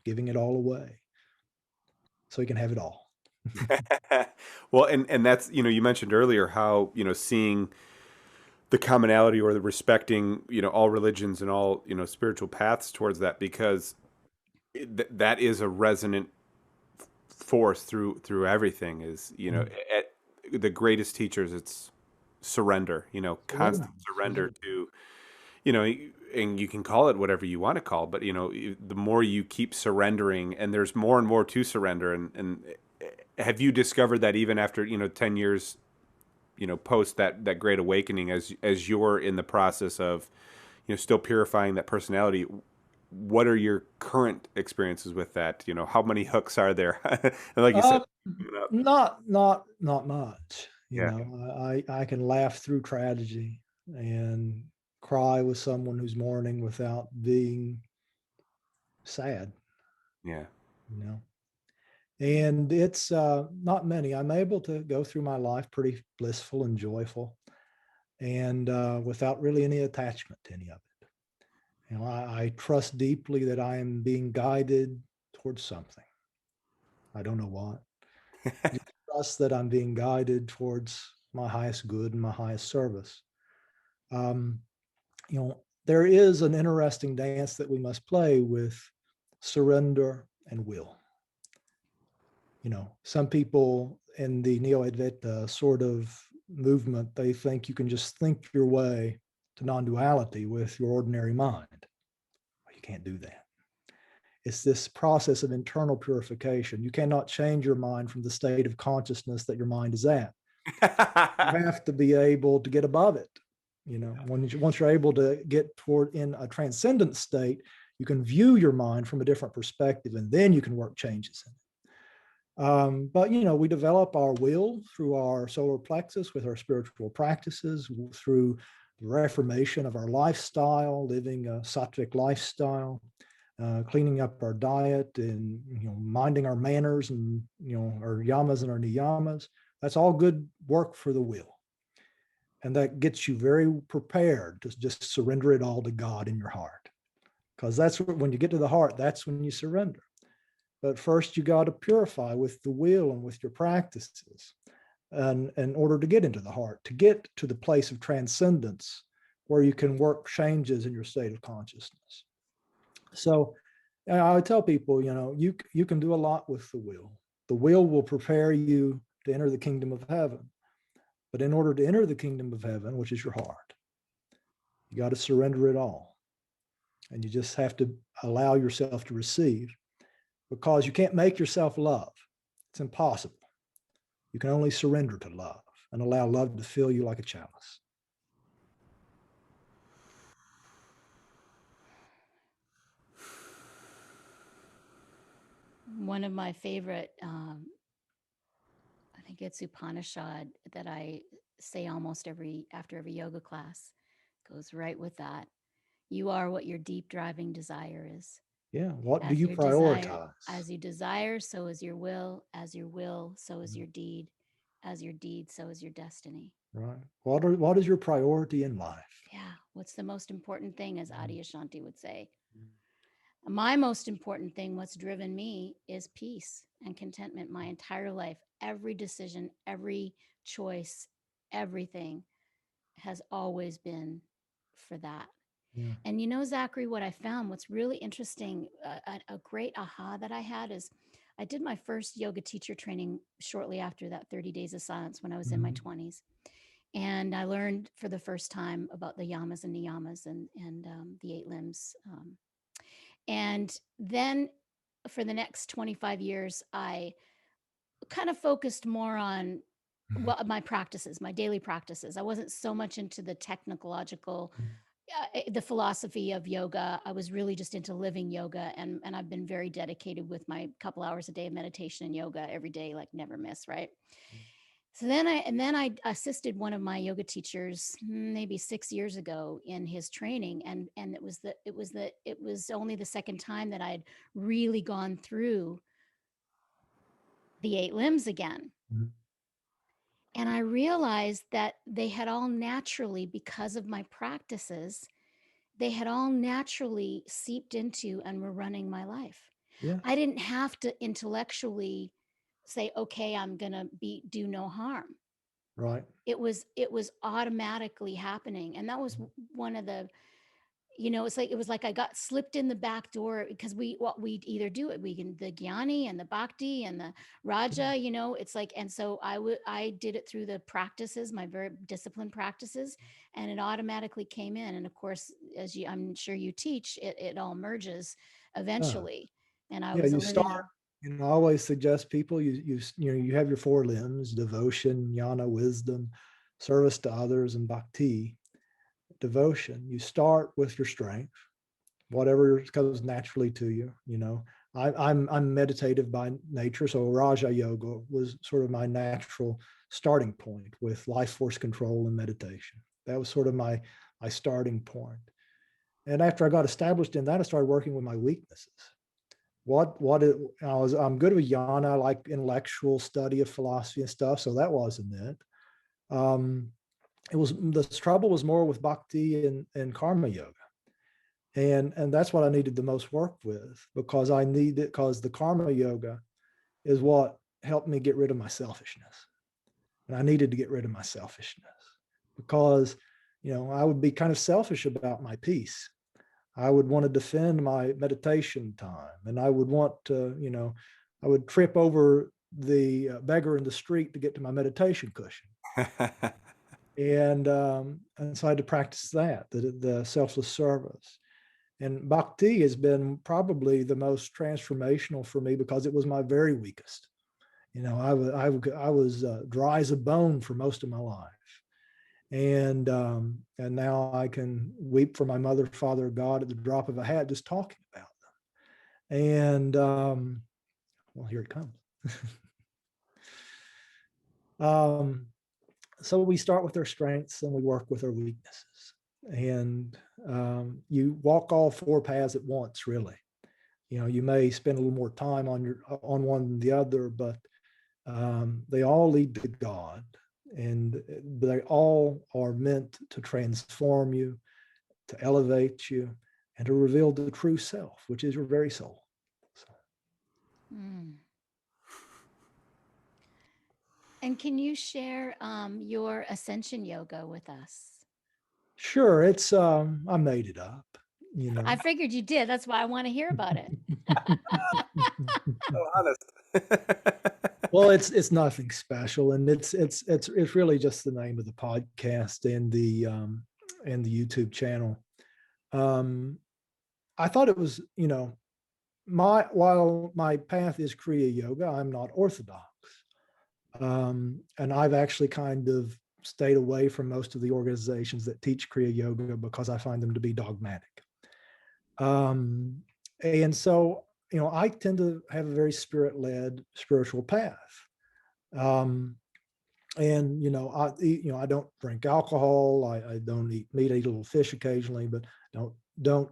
giving it all away so you can have it all. Well, and that's, you mentioned earlier how, seeing the commonality or the respecting, all religions and all, spiritual paths towards that, because that is a resonant force through everything, is, Mm. at the greatest teachers, it's surrender, Surrender. constant surrender Surrender. to, you know, and you can call it whatever you want to call it, but, the more you keep surrendering, and there's more and more to surrender. And have you discovered that even after, 10 years, post that great awakening, as you're in the process of, still purifying that personality, what are your current experiences with that? How many hooks are there? And like you said, Uh, coming up. not much. Yeah. I can laugh through tragedy and cry with someone who's mourning without being sad. Yeah. You know, and it's not many. I'm able to go through my life pretty blissful and joyful, and without really any attachment to any of it. I trust deeply that I am being guided towards something. I don't know what. Just trust that I'm being guided towards my highest good and my highest service. Um, there is an interesting dance that we must play with surrender and will. Some people in the Neo-Advaita sort of movement, they think you can just think your way to non-duality with your ordinary mind. Well, you can't do that. It's this process of internal purification. You cannot change your mind from the state of consciousness that your mind is at. You have to be able to get above it. Once you're able to get toward in a transcendent state, you can view your mind from a different perspective, and then you can work changes in it. But we develop our will through our solar plexus with our spiritual practices, through the reformation of our lifestyle, living a sattvic lifestyle, cleaning up our diet, and minding our manners, and our yamas and our niyamas. That's all good work for the will. And that gets you very prepared to just surrender it all to God in your heart. Because that's when you get to the heart, that's when you surrender. But first, you got to purify with the will and with your practices, and in order to get into the heart, to get to the place of transcendence where you can work changes in your state of consciousness. So I would tell people, you can do a lot with the will. The will prepare you to enter the kingdom of heaven. But in order to enter the kingdom of heaven, which is your heart, you got to surrender it all. And you just have to allow yourself to receive, because you can't make yourself love. It's impossible. You can only surrender to love and allow love to fill you like a chalice. One of my favorite, I think it's Upanishad that I say almost after every yoga class, goes right with that. You are what your deep driving desire is. Yeah. What do As you your desire, prioritize? as you desire, so is your will. As your will, so is your deed. As your deed, so is your destiny. Right. What is your priority in life? Yeah. What's the most important thing, as Adi Ashanti would say? My most important thing, what's driven me, is peace and contentment my entire life. Every decision, every choice, everything has always been for that. Yeah. And Zachary, what I found, what's really interesting, a great aha that I had is I did my first yoga teacher training shortly after that 30 days of silence when I was in my 20s. And I learned for the first time about the yamas and niyamas and the 8 limbs. And then for the next 25 years, I kind of focused more on my practices, my daily practices. I wasn't so much into the technological, the philosophy of yoga. I was really just into living yoga. And I've been very dedicated with my couple hours a day of meditation and yoga every day, like never miss, right? So then I assisted one of my yoga teachers maybe 6 years ago in his training, and it was only the second time that I'd really gone through the 8 limbs again. And I realized that they had all naturally, because of my practices, they had all naturally seeped into and were running my life. Yeah. I didn't have to intellectually say, okay, I'm gonna do no harm. Right. It was automatically happening. And that was one of the, it was like I got slipped in the back door, because we either do it, we can, the Gyani and the Bhakti and the Raja, it's like, and so I did it through the practices, my very disciplined practices, and it automatically came in. And of course, I'm sure you teach, it all merges eventually. And I was you a living. start, I always suggest people, you have your 4 limbs: devotion, jnana, wisdom, service to others, and bhakti. Devotion, you start with your strength, whatever comes naturally to you. I'm meditative by nature, so Raja Yoga was sort of my natural starting point with life force control and meditation. That was sort of my starting point. And after I got established in that, I started working with my weaknesses. I'm good with jnana, I like intellectual study of philosophy and stuff, so that wasn't it. The trouble was more with bhakti and karma yoga. And that's what I needed the most work with, because the karma yoga is what helped me get rid of my selfishness. And I needed to get rid of my selfishness, because, I would be kind of selfish about my peace. I would want to defend my meditation time, and I would want to, I would trip over the beggar in the street to get to my meditation cushion. And so I had to practice the selfless service. And bhakti has been probably the most transformational for me, because it was my very weakest. I was dry as a bone for most of my life. And now I can weep for my mother, father, God at the drop of a hat, just talking about them. And well, here it comes. So we start with our strengths and we work with our weaknesses. And you walk all 4 paths at once, really. You may spend a little more time on one than the other, but They all lead to God, and they all are meant to transform you, to elevate you, and to reveal the true self, which is your very soul. So. Mm. And can you share your Ascension yoga with us? Sure, it's I made it up, you know. I figured you did. That's why I want to hear about it. So honest. Well, it's nothing special, and it's really just the name of the podcast and the YouTube channel. I thought it was, while my path is Kriya Yoga, I'm not orthodox. And I've actually kind of stayed away from most of the organizations that teach Kriya Yoga because I find them to be dogmatic. And so, I tend to have a very spirit-led spiritual path. And I don't drink alcohol. I don't eat meat. I eat a little fish occasionally, but don't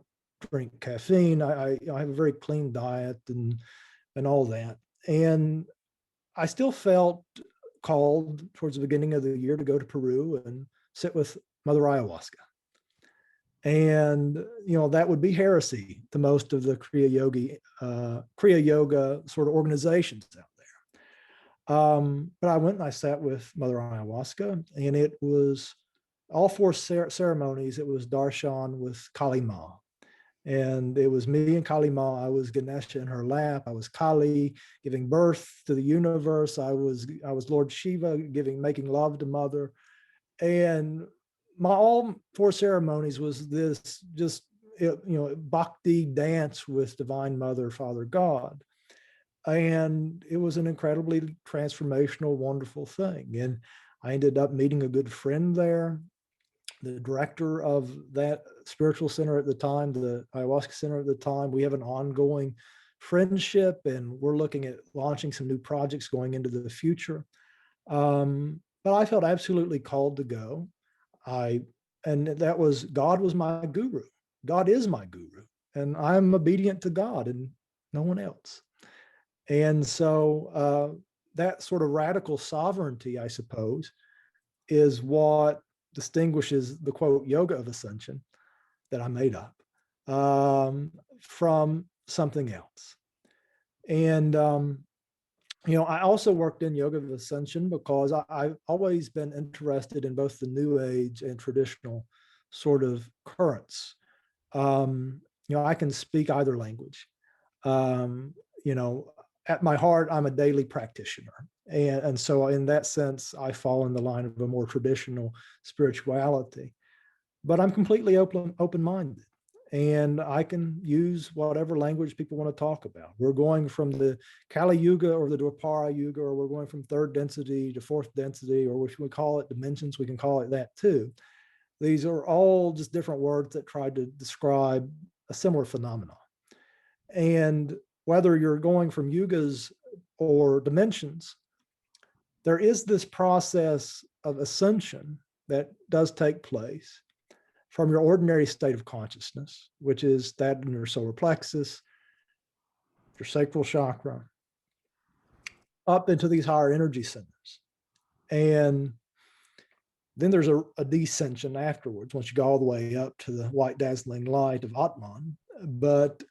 drink caffeine. I have a very clean diet and all that. And I still felt called towards the beginning of the year to go to Peru and sit with Mother Ayahuasca. And that would be heresy to most of the Kriya Yoga sort of organizations out there. But I went and I sat with Mother Ayahuasca, and it was all four ceremonies. It was darshan with Kali Ma. And it was me and Kali Ma. I was Ganesha in her lap. I was Kali giving birth to the universe. I was Lord Shiva making love to Mother. And all four ceremonies was this just bhakti dance with Divine Mother, Father God. And it was an incredibly transformational, wonderful thing. And I ended up meeting a good friend there, the director of that spiritual center at the time, the Ayahuasca Center at the time. We have an ongoing friendship, and we're looking at launching some new projects going into the future. But I felt absolutely called to go. And that was, God was my guru. God is my guru, and I'm obedient to God and no one else. And so that sort of radical sovereignty, I suppose, is what distinguishes the quote yoga of ascension that I made up from something else. And I also worked in yoga of ascension because I've always been interested in both the new age and traditional sort of currents. I can speak either language. At my heart, I'm a daily practitioner. And so in that sense, I fall in the line of a more traditional spirituality. But I'm completely open-minded. And I can use whatever language people want to talk about. We're going from the Kali Yuga or the Dwapara Yuga, or we're going from third density to fourth density, or which we call it dimensions, we can call it that too. These are all just different words that try to describe a similar phenomenon. And whether you're going from yugas or dimensions, there is this process of ascension that does take place from your ordinary state of consciousness, which is that in your solar plexus, your sacral chakra, up into these higher energy centers. And then there's a descension afterwards, once you go all the way up to the white dazzling light of Atman. But,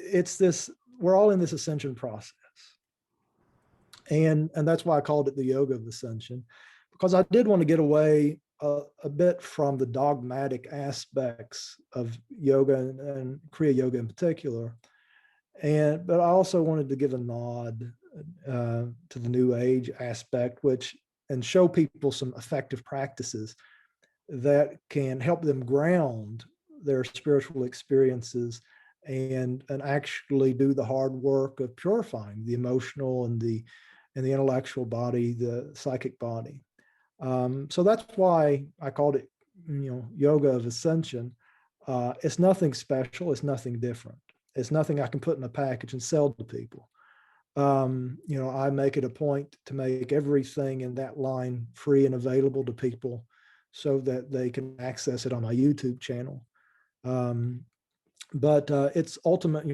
it's this, we're all in this ascension process. And that's why I called it the yoga of ascension, because I did want to get away a bit from the dogmatic aspects of yoga and Kriya Yoga in particular. But I also wanted to give a nod to the new age aspect, and show people some effective practices that can help them ground their spiritual experiences and actually do the hard work of purifying the emotional and the intellectual body, the psychic body. So that's why I called it, yoga of ascension. It's nothing special. It's nothing different. It's nothing I can put in a package and sell to people. I make it a point to make everything in that line free and available to people so that they can access it on my YouTube channel. but it's ultimate,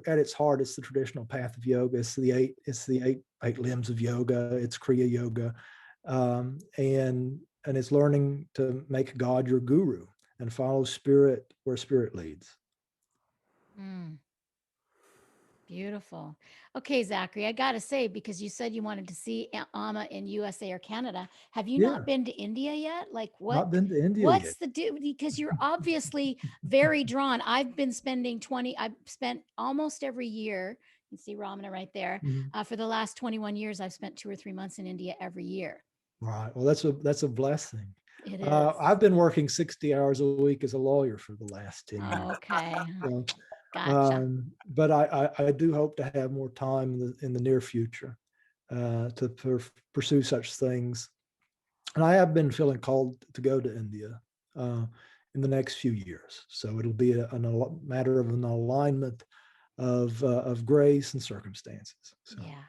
at its heart, it's the traditional path of yoga. It's the eight limbs of yoga. It's Kriya Yoga. And it's learning to make God your guru and follow spirit where spirit leads. Mm, beautiful. Okay, Zachary, I gotta say, because you said you wanted to see Amma in USA or Canada, have you Yeah, not been to India yet? Like not been to India what's yet. the do? Because you're obviously very drawn. I've spent almost every year. You can see Ramana right there. Mhm. For the last 21 years, I've spent 2 or 3 months in India every year. Right. Well, that's a blessing. It is. I've been working 60 hours a week as a lawyer for the last 10 years. Okay. So, Gotcha. but I do hope to have more time in the near future to pursue such things. And I have been feeling called to go to India in the next few years. So it'll be a matter of an alignment of grace and circumstances. So. Yeah.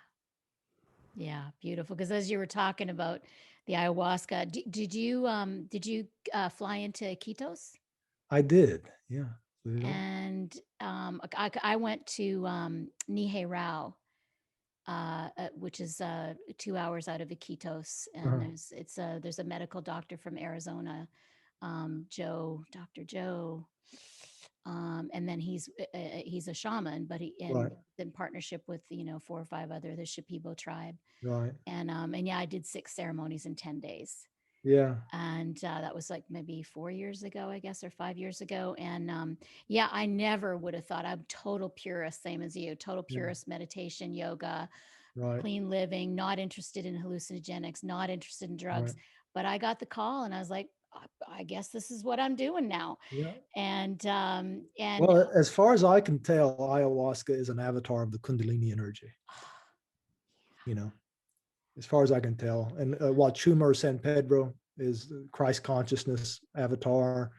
Yeah, beautiful. Because as you were talking about the ayahuasca, did you fly into Iquitos? I did, yeah. And I went to Nihei Rao, which is 2 hours out of Iquitos, and Uh-huh. there's a medical doctor from Arizona, Dr. Joe, and then he's a shaman, but Right, in partnership with 4 or 5 other the Shipibo tribe, right. and yeah, I did 6 ceremonies in 10 days. Yeah, And that was like maybe 4 years ago, I guess, or 5 years ago. And yeah, I never would have thought. I'm total purist, same as you, total yeah, purist, meditation, yoga, right, clean living, not interested in hallucinogenics, not interested in drugs. right. But I got the call and I was like, I guess this is what I'm doing now. Yeah. And Well, as far as I can tell, ayahuasca is an avatar of the kundalini energy, you know, as far as I can tell. And Wachuma or San Pedro is Christ consciousness avatar.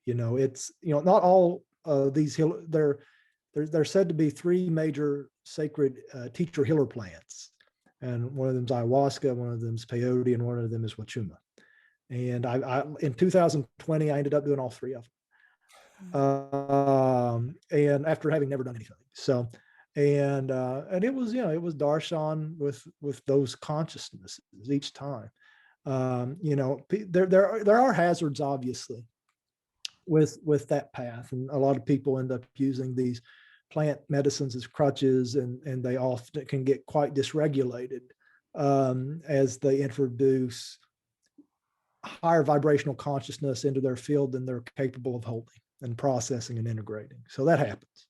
It's, not all these, they're said to be 3 major sacred teacher healer plants. And one of them is ayahuasca, one of them is peyote, and one of them is Wachuma. And I in 2020, I ended up doing all 3 of them. And after having never done anything, so and it was darshan with those consciousnesses each time. There are hazards, obviously, with that path, and a lot of people end up using these plant medicines as crutches, and they often can get quite dysregulated as they introduce higher vibrational consciousness into their field than they're capable of holding and processing and integrating. So that happens.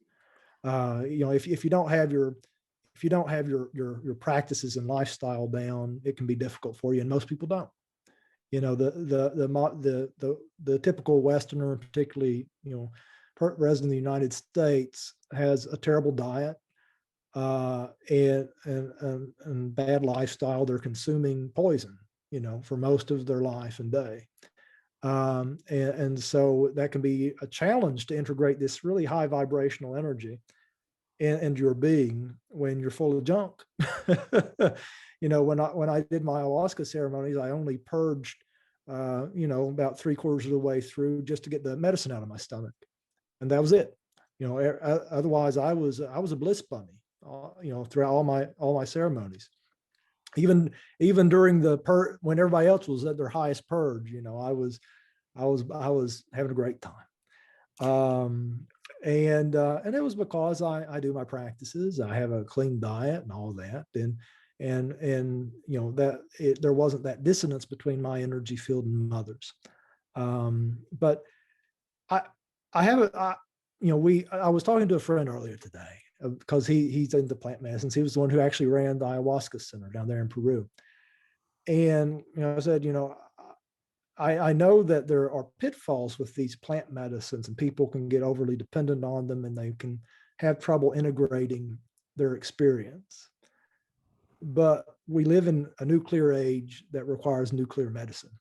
If you don't have your practices and lifestyle down, it can be difficult for you, and most people don't. The typical Westerner, particularly resident of the United States, has a terrible diet and bad lifestyle. They're consuming poison, for most of their life and day. And so that can be a challenge to integrate this really high vibrational energy into your being when you're full of junk. When I did my ayahuasca ceremonies, I only purged, about 3/4 of the way through just to get the medicine out of my stomach, and that was it. Otherwise I was a bliss bunny, throughout all my ceremonies. Even during when everybody else was at their highest purge, I was having a great time. And it was because I do my practices. I have a clean diet and all that, and there wasn't that dissonance between my energy field and others. But I was talking to a friend earlier today because he's into plant medicines. He was the one who actually ran the ayahuasca center down there in Peru. And I said, I know that there are pitfalls with these plant medicines, and people can get overly dependent on them, and they can have trouble integrating their experience. But we live in a nuclear age that requires nuclear medicine,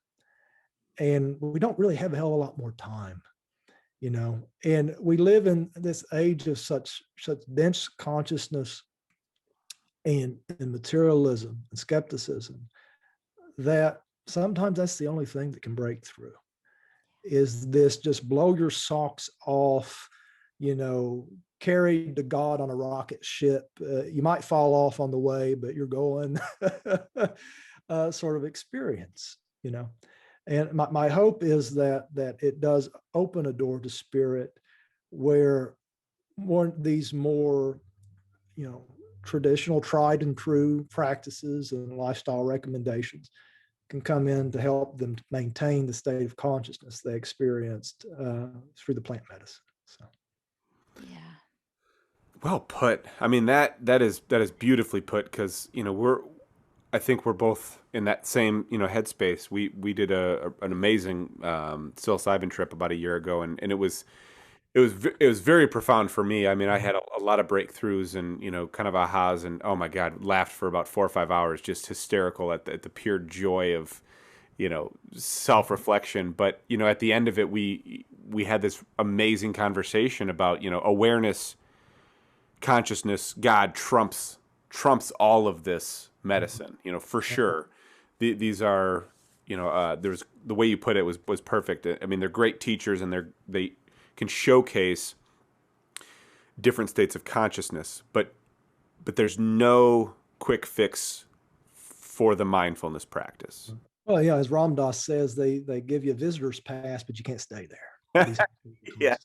and we don't really have a hell of a lot more time, and we live in this age of such dense consciousness and materialism and skepticism that sometimes that's the only thing that can break through, is this just blow your socks off, carried to God on a rocket ship. You might fall off on the way, but you're going sort of experience, And my hope is that it does open a door to spirit where these more, traditional, tried and true practices and lifestyle recommendations can come in to help them maintain the state of consciousness they experienced through the plant medicine. So, Yeah. Well put. I mean, that is beautifully put, because I think we're both in that same headspace. We did an amazing psilocybin trip about a year ago, and it was very profound for me. I mean, I had a lot of breakthroughs and kind of ahas, and oh my God, laughed for about 4 or 5 hours, just hysterical at the pure joy of self-reflection. But at the end of it, we had this amazing conversation about awareness, consciousness, God trumps all of this medicine, for sure. These are, there's the way you put it was perfect. I mean, they're great teachers, and they can showcase different states of consciousness, but there's no quick fix for the mindfulness practice. Well, yeah, as Ram Dass says, they give you a visitor's pass, but you can't stay there. Yeah.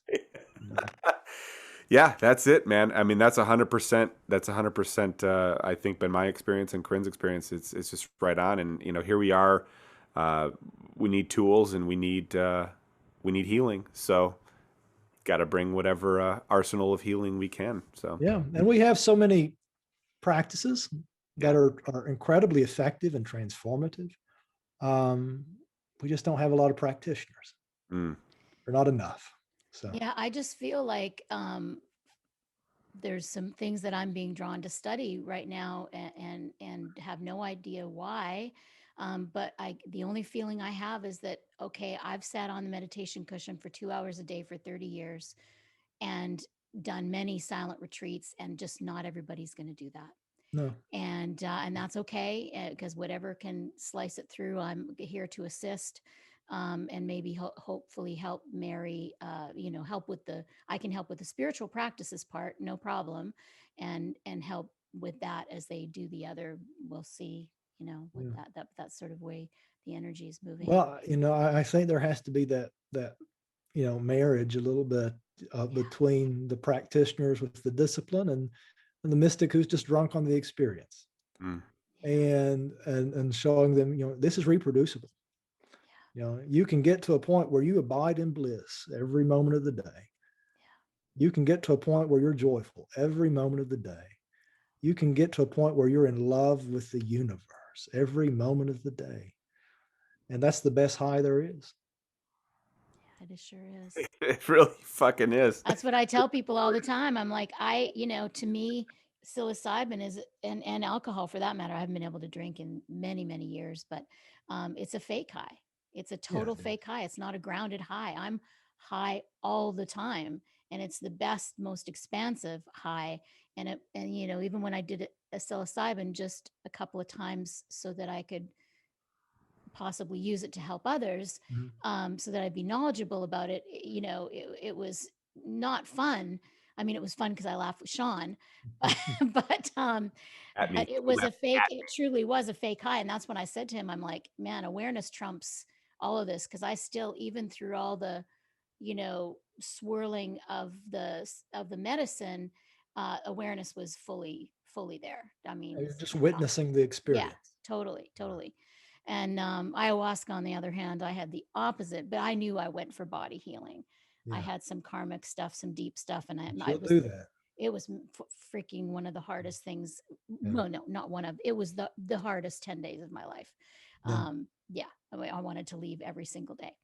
Yeah, that's it, man. I mean, that's 100%. That's 100%. I think been my experience and Corinne's experience. It's just right on. And here we are. We need tools, and we need healing. So, got to bring whatever arsenal of healing we can. So yeah, and we have so many practices that are incredibly effective and transformative. We just don't have a lot of practitioners. Or not enough. So yeah, I just feel like there's some things that I'm being drawn to study right now, and have no idea why. But the only feeling I have is that, okay, I've sat on the meditation cushion for 2 hours a day for 30 years and done many silent retreats, and just not everybody's going to do that. no. And that's okay, because whatever can slice it through, I'm here to assist. And maybe hopefully help Mary, I can help with the spiritual practices part, no problem. And help with that as they do the other. We'll see, with that sort of way the energy is moving. Well, I think there has to be that marriage a little bit between the practitioners with the discipline and the mystic who's just drunk on the experience. And showing them, this is reproducible. You can get to a point where you abide in bliss every moment of the day. You can get to a point where you're joyful every moment of the day. You can get to a point where you're in love with the universe every moment of the day. And that's the best high there is. It sure is. It really fucking is. That's what I tell people all the time. I'm like, to me, psilocybin is, and alcohol for that matter, I haven't been able to drink in many, many years, but it's a fake high. It's a total fake high. It's not a grounded high. I'm high all the time, and it's the best, most expansive high. And even when I did a psilocybin just a couple of times so that I could possibly use it to help others, so that I'd be knowledgeable about it. It was not fun. I mean, it was fun because I laughed with Sean, but it was a fake. It truly was a fake high, and that's when I said to him, "I'm like, man, awareness trumps all of this," because I still, even through all the, swirling of the medicine, awareness was fully there. I mean, you're just witnessing the experience. Yeah, totally. And ayahuasca, on the other hand, I had the opposite, but I knew I went for body healing. Yeah. I had some karmic stuff, some deep stuff, and do that. It was freaking one of the hardest things. Yeah. Well, no, not one of. It was the hardest 10 days of my life. Yeah. I wanted to leave every single day,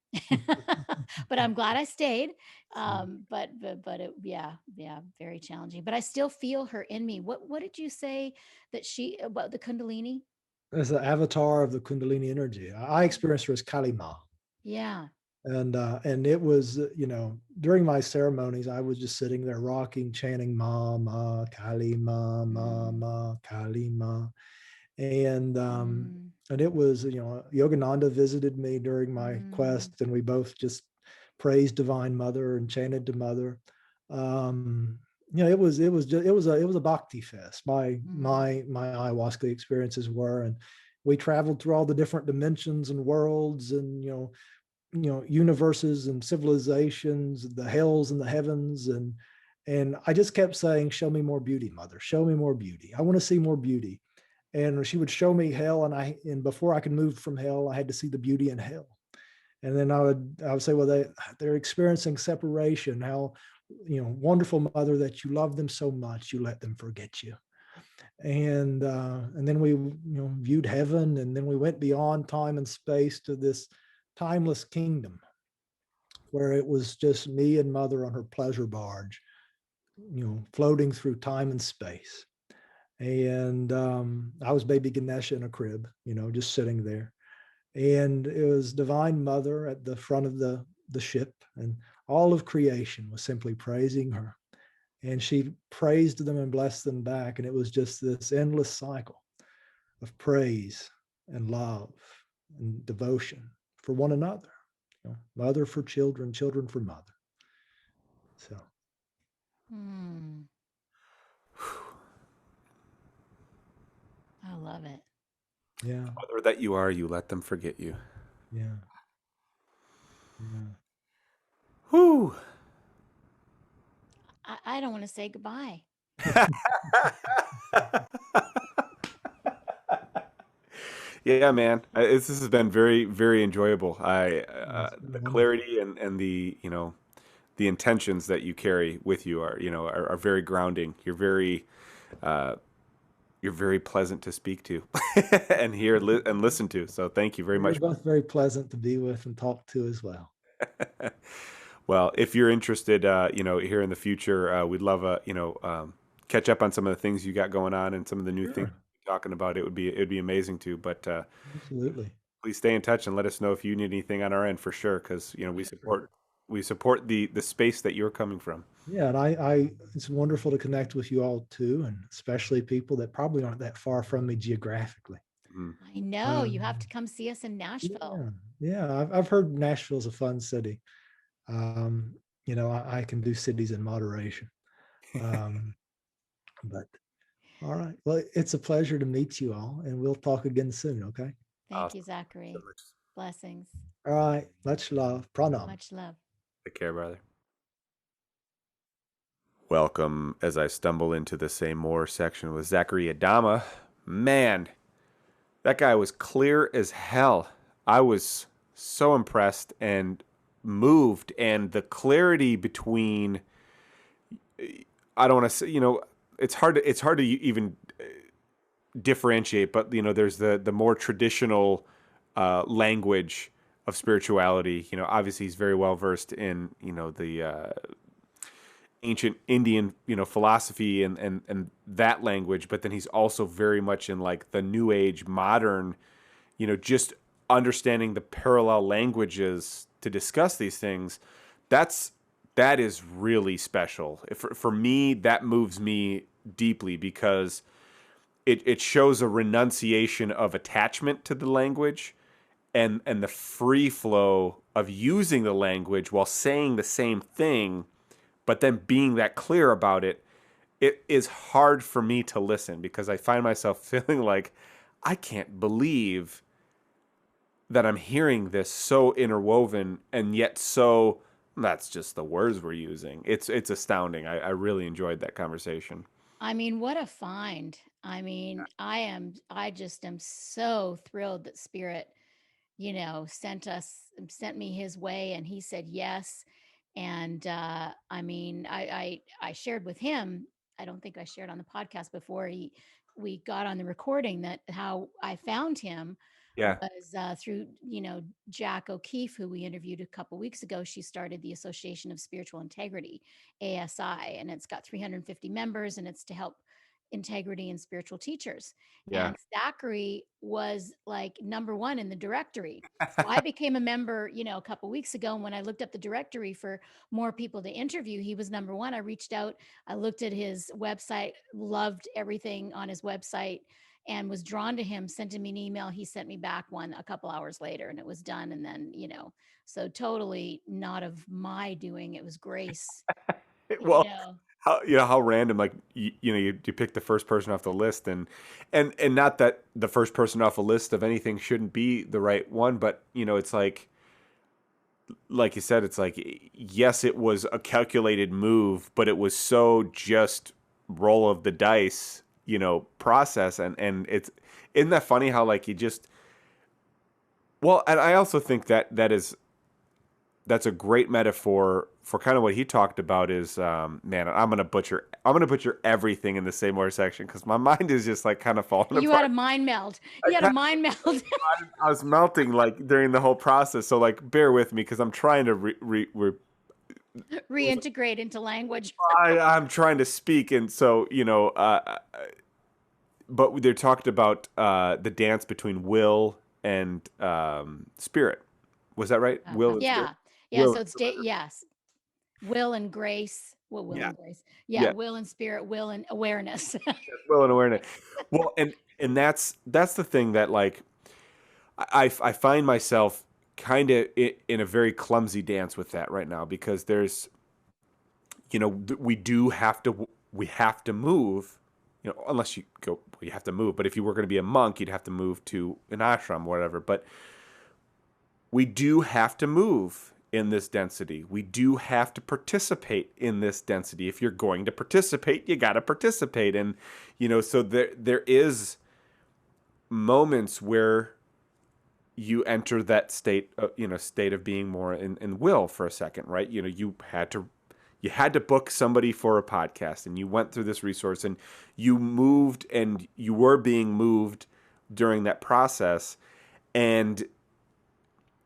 but I'm glad I stayed. But it, very challenging. But I still feel her in me. What did you say that about the kundalini? As the avatar of the kundalini energy. I experienced her as Kali Ma. Yeah. And it was, during my ceremonies, I was just sitting there rocking, chanting Ma, Ma, Kali Ma, Ma, Ma, Kali Ma. And it was, Yogananda visited me during my quest, and we both just praised Divine Mother and chanted to Mother. It was a bhakti fest. My Mm. my ayahuasca experiences were, and we traveled through all the different dimensions and worlds, and universes and civilizations, the hells and the heavens, and I just kept saying, "Show me more beauty, Mother. Show me more beauty. I want to see more beauty." And she would show me hell, and before I could move from hell, I had to see the beauty in hell. And then I would say, well, they're experiencing separation. How wonderful, Mother, that you love them so much you let them forget you. And then we viewed heaven, and then we went beyond time and space to this timeless kingdom where it was just me and Mother on her pleasure barge, floating through time and space. And I was baby Ganesha in a crib, just sitting there. And it was Divine Mother at the front of the ship, and all of creation was simply praising her. And she praised them and blessed them back. And it was just this endless cycle of praise and love and devotion for one another. Mother for children, children for mother. So I love it. yeah, Mother that you are, you let them forget you. yeah, yeah. Whew. I don't want to say goodbye. Yeah, man. This has been very, very enjoyable. It's been The wonderful. clarity and the the intentions that you carry with you are very grounding. Uh, you're very pleasant to speak to and hear and listen to. So thank you very You're much. both very pleasant to be with and talk to as well. Well, if you're interested, here in the future, we'd love catch up on some of the things you got going on and some of the new things Sure, you're talking about. It'd be amazing to. But absolutely. please stay in touch and let us know if you need anything on our end for sure, because Sure. we support the space that you're coming from. Yeah, and it's wonderful to connect with you all too, and especially people that probably aren't that far from me geographically. Mhm. I know you have Um, to come see us in Nashville. yeah, yeah, I've heard Nashville's a fun city. Um, I can do cities in moderation. Um, but all right, well, it's a pleasure to meet you all, and we'll talk again soon. Okay. Thank you, Awesome. So Zachary. much. Blessings. All right. Much love. Pranam. Much love. Take care, brother. Welcome as I stumble into the Say More section with Zachary Adama. Man, that guy was clear as hell. I was so impressed and moved, and the clarity between I don't want to say, it's hard to even differentiate, but there's the more traditional language of spirituality. Obviously he's very well versed in the ancient Indian, philosophy and that language, but then he's also very much in like the new age modern, just understanding the parallel languages to discuss these things. That is really special. For me, that moves me deeply because it shows a renunciation of attachment to the language and the free flow of using the language while saying the same thing, but then being that clear about it. It is hard for me to listen because I find myself feeling like I can't believe that I'm hearing this so interwoven and yet so that's just the words we're using. It's astounding. I really enjoyed that conversation. I mean, what a find. I mean, I just am so thrilled that Spirit, sent me his way, and he said yes. And I mean, I shared with him, I don't think I shared on the podcast before we got on the recording, that how I found him Yeah. was through Jack O'Keefe, who we interviewed a couple weeks ago. She started the Association of Spiritual Integrity, ASI, and it's got 350 members, and it's to help integrity and spiritual teachers. Yeah. And Zachary was like number one in the directory. So I became a member, a couple weeks ago. And when I looked up the directory for more people to interview, he was number one. I reached out, I looked at his website, loved everything on his website, and was drawn to him, sent him an email. He sent me back one a couple hours later, and it was done. And then, so totally not of my doing. It was grace. you Well, know. how random, like you pick the first person off the list, and not that the first person off a list of anything shouldn't be the right one, but it's like you said, it's like, yes, it was a calculated move, but it was so just roll of the dice, process, and it's isn't that funny how like you just well, and I also think that's a great metaphor for kind of what he talked about is, man, I'm gonna butcher everything in the same order section because my mind is just like kind of falling You had a apart. mind meld. I, You had a kind mind meld. I was melting like during the whole process, so like bear with me because I'm trying to Reintegrate into language. I'm trying to speak, and so but they talked about the dance between will and spirit. Was that right? Will and spirit. Yeah. Yeah. Will. So it's yes. Will and grace. Well, will Yeah. and grace. Yeah. Yeah. Will and spirit, will and awareness. Will and awareness. Well, and that's the thing that like I find myself kind of in a very clumsy dance with that right now because there's we have to move, unless you go, you have to move, but if you were going to be a monk you'd have to move to an ashram or whatever, but we do have to move in this density. We do have to participate in this density. If you're going to participate, you got to participate. And, so there is moments where you enter that state, state of being more in will for a second, right? You had to book somebody for a podcast and you went through this resource and you moved and you were being moved during that process. And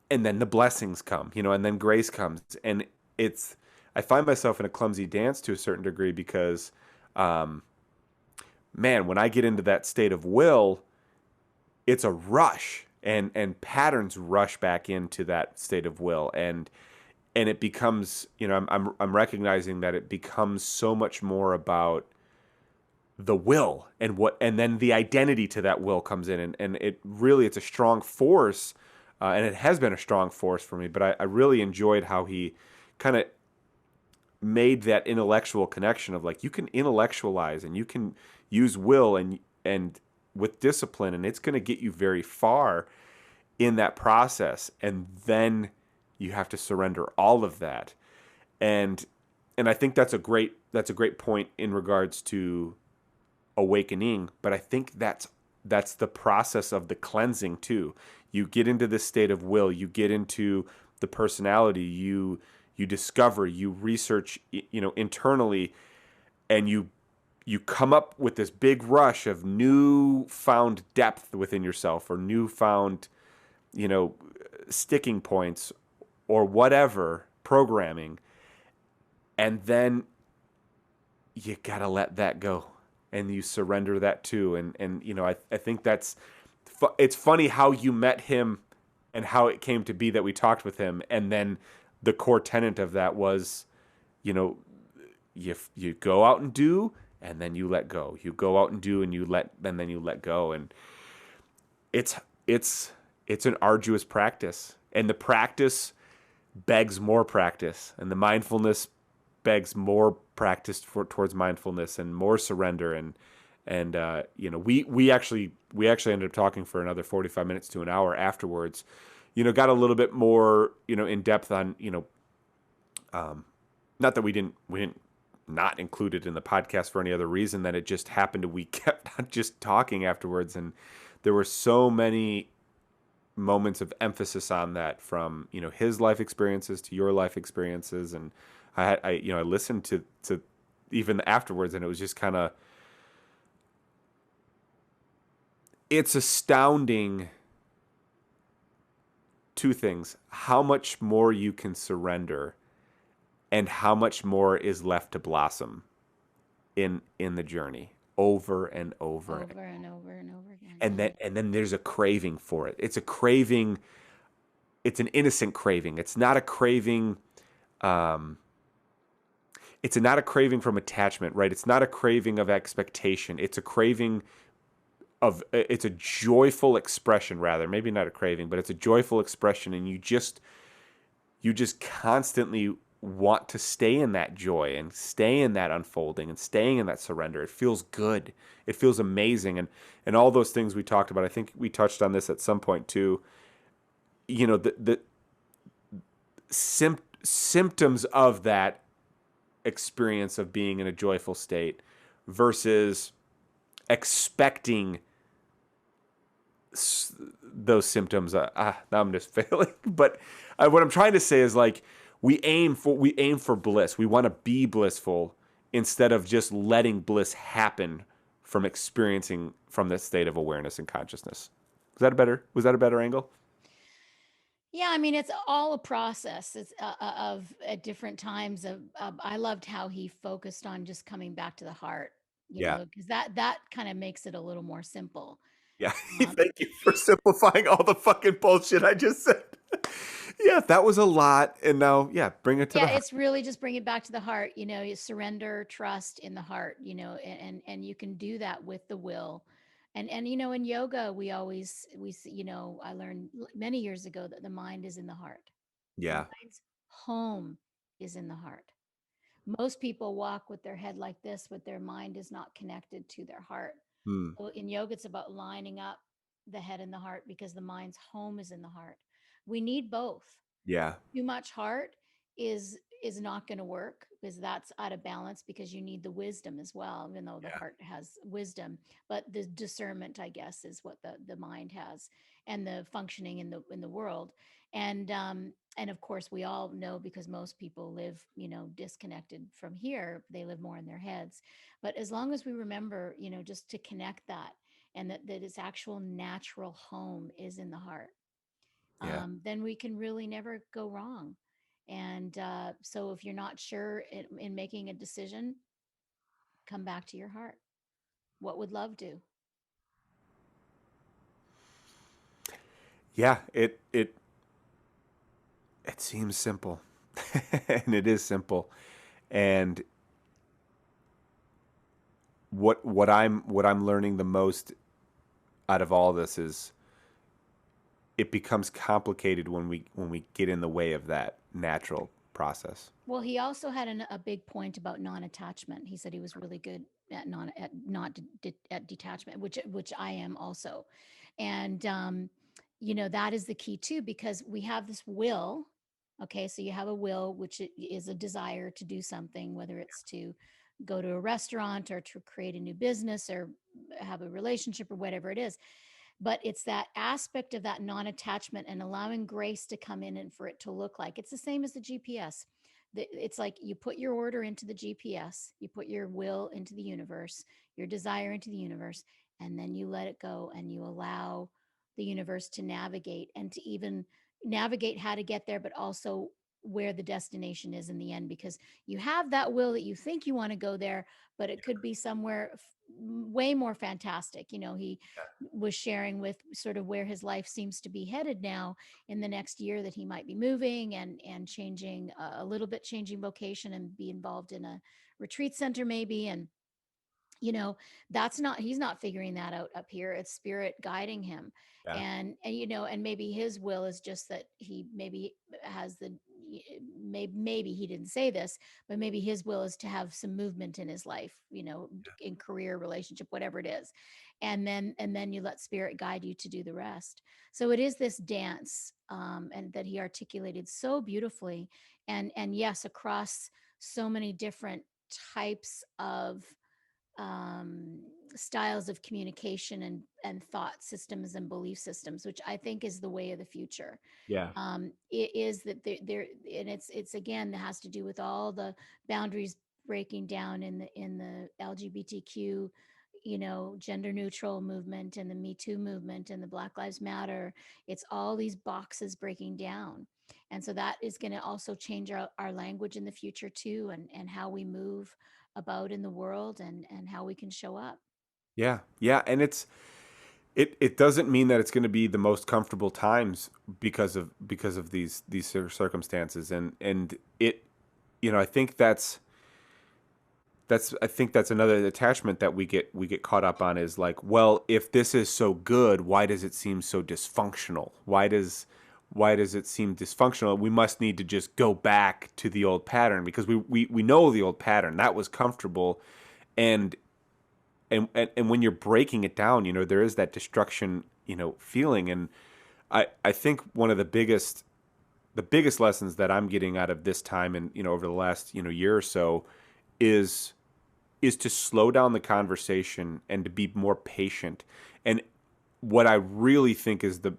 then the blessings come, and then grace comes. And I find myself in a clumsy dance to a certain degree because, man, when I get into that state of will, it's a rush and patterns rush back into that state of will. And it becomes, I'm recognizing that it becomes so much more about the will and then the identity to that will comes in. And it's a strong force. And it has been a strong force for me, but I really enjoyed how he kind of made that intellectual connection of like you can intellectualize and you can use will and with discipline, and it's going to get you very far in that process. And then you have to surrender all of that, and I think that's a great point in regards to awakening. But I think that's the process of the cleansing too. You get into this state of will, you get into the personality, you discover, you research, internally, and you come up with this big rush of newfound depth within yourself or newfound, sticking points or whatever programming. And then you got to let that go and you surrender that too. And I think it's funny how you met him and how it came to be that we talked with him. And then the core tenet of that was, you go out and do, and then you let go. You go out and do, and then you let go. And it's an arduous practice, and the practice begs more practice, and the mindfulness begs more practice towards mindfulness and more surrender. And we actually ended up talking for another 45 minutes to an hour afterwards. Got a little bit more in depth on not that we didn't not include it in the podcast for any other reason than it just happened. We kept just talking afterwards, and there were so many moments of emphasis on that, from his life experiences to your life experiences, and I listened to even afterwards, and it was just kind of, it's astounding. Two things: how much more you can surrender, and how much more is left to blossom in the journey, over and over and over and over again. And then there's a craving for it. It's a craving. It's an innocent craving. It's not a craving. It's not a craving from attachment, right? It's not a craving of expectation. It's a craving of, it's a joyful expression, rather. Maybe not a craving, but it's a joyful expression, and you just constantly want to stay in that joy and stay in that unfolding and staying in that surrender. It feels good. It feels amazing. And all those things we talked about, I think we touched on this at some point too. You know, the symptoms of that experience of being in a joyful state versus expecting those symptoms. Now I'm just failing. But what I'm trying to say is, like, we aim for bliss. We want to be blissful instead of just letting bliss happen from experiencing from that state of awareness and consciousness. Was that a better angle? Yeah, I mean, it's all a process. It's of at different times I loved how he focused on just coming back to the heart, Yeah. because that kind of makes it a little more simple. Yeah. Um, Thank you for simplifying all the fucking bullshit I just said. Yeah, that was a lot. And now, yeah, bring it to the yeah, heart. it's really just bring it back to the heart. You surrender, trust in the heart. And you can do that with the will. And in yoga, I learned many years ago that the mind is in the heart. The Yeah. mind's home is in the heart. Most people walk with their head like this, but their mind is not connected to their heart. Hmm. So in yoga, it's about lining up the head and the heart because the mind's home is in the heart. We need both. Yeah. Too much heart is not going to work because that's out of balance, because you need the wisdom as well, even though the Yeah. heart has wisdom, but the discernment, I guess, is what the mind has, and the functioning in the world. And of course we all know, because most people live disconnected from here, they live more in their heads. But as long as we remember, just to connect that, and that its actual natural home is in the heart, Yeah. then we can really never go wrong. And so if you're not sure in making a decision, come back to your heart. What would love do? Yeah. It seems simple. And it is simple. And what I'm learning the most out of all this is it becomes complicated when we get in the way of that natural process. Well, he also had a big point about non-attachment. He said he was really good at non at not at detachment, which I am also. And that is the key too, because we have this will. Okay, so you have a will, which is a desire to do something, whether it's to go to a restaurant or to create a new business or have a relationship or whatever it is. But it's that aspect of that non-attachment and allowing grace to come in and for it to look like it's the same as the GPS. It's like you put your order into the GPS, you put your will into the universe, your desire into the universe, and then you let it go and you allow the universe to navigate, and to even navigate how to get there, but also where the destination is in the end, because you have that will that you think you want to go there, but it could be somewhere way more fantastic. He was sharing with sort of where his life seems to be headed now in the next year, that he might be moving and changing a little bit, changing vocation, and be involved in a retreat center maybe. And you know he's not figuring that out up here. It's spirit guiding him. Yeah. And maybe his will is just that he maybe has maybe he didn't say this, but maybe his will is to have some movement in his life, in career, relationship, whatever it is. And then you let spirit guide you to do the rest. So it is this dance, and that he articulated so beautifully. And yes, across so many different types of um, styles of communication and thought systems and belief systems, which I think is the way of the future. Yeah. It is that there, and it's again, that has to do with all the boundaries breaking down in the LGBTQ, gender neutral movement, and the Me Too movement, and the Black Lives Matter. It's all these boxes breaking down. And so that is going to also change our language in the future too, and how we move about in the world, and how we can show up. Yeah. Yeah. And it doesn't mean that it's going to be the most comfortable times because of these circumstances. And I think that's another attachment that we get caught up on, is like, well, if this is so good, why does it seem so dysfunctional? why does it seem dysfunctional? We must need to just go back to the old pattern because we know the old pattern. That was comfortable. And and when you're breaking it down, there is that destruction, feeling. And I think one of the biggest lessons that I'm getting out of this time and, over the last, year or so is to slow down the conversation and to be more patient. And what I really think is the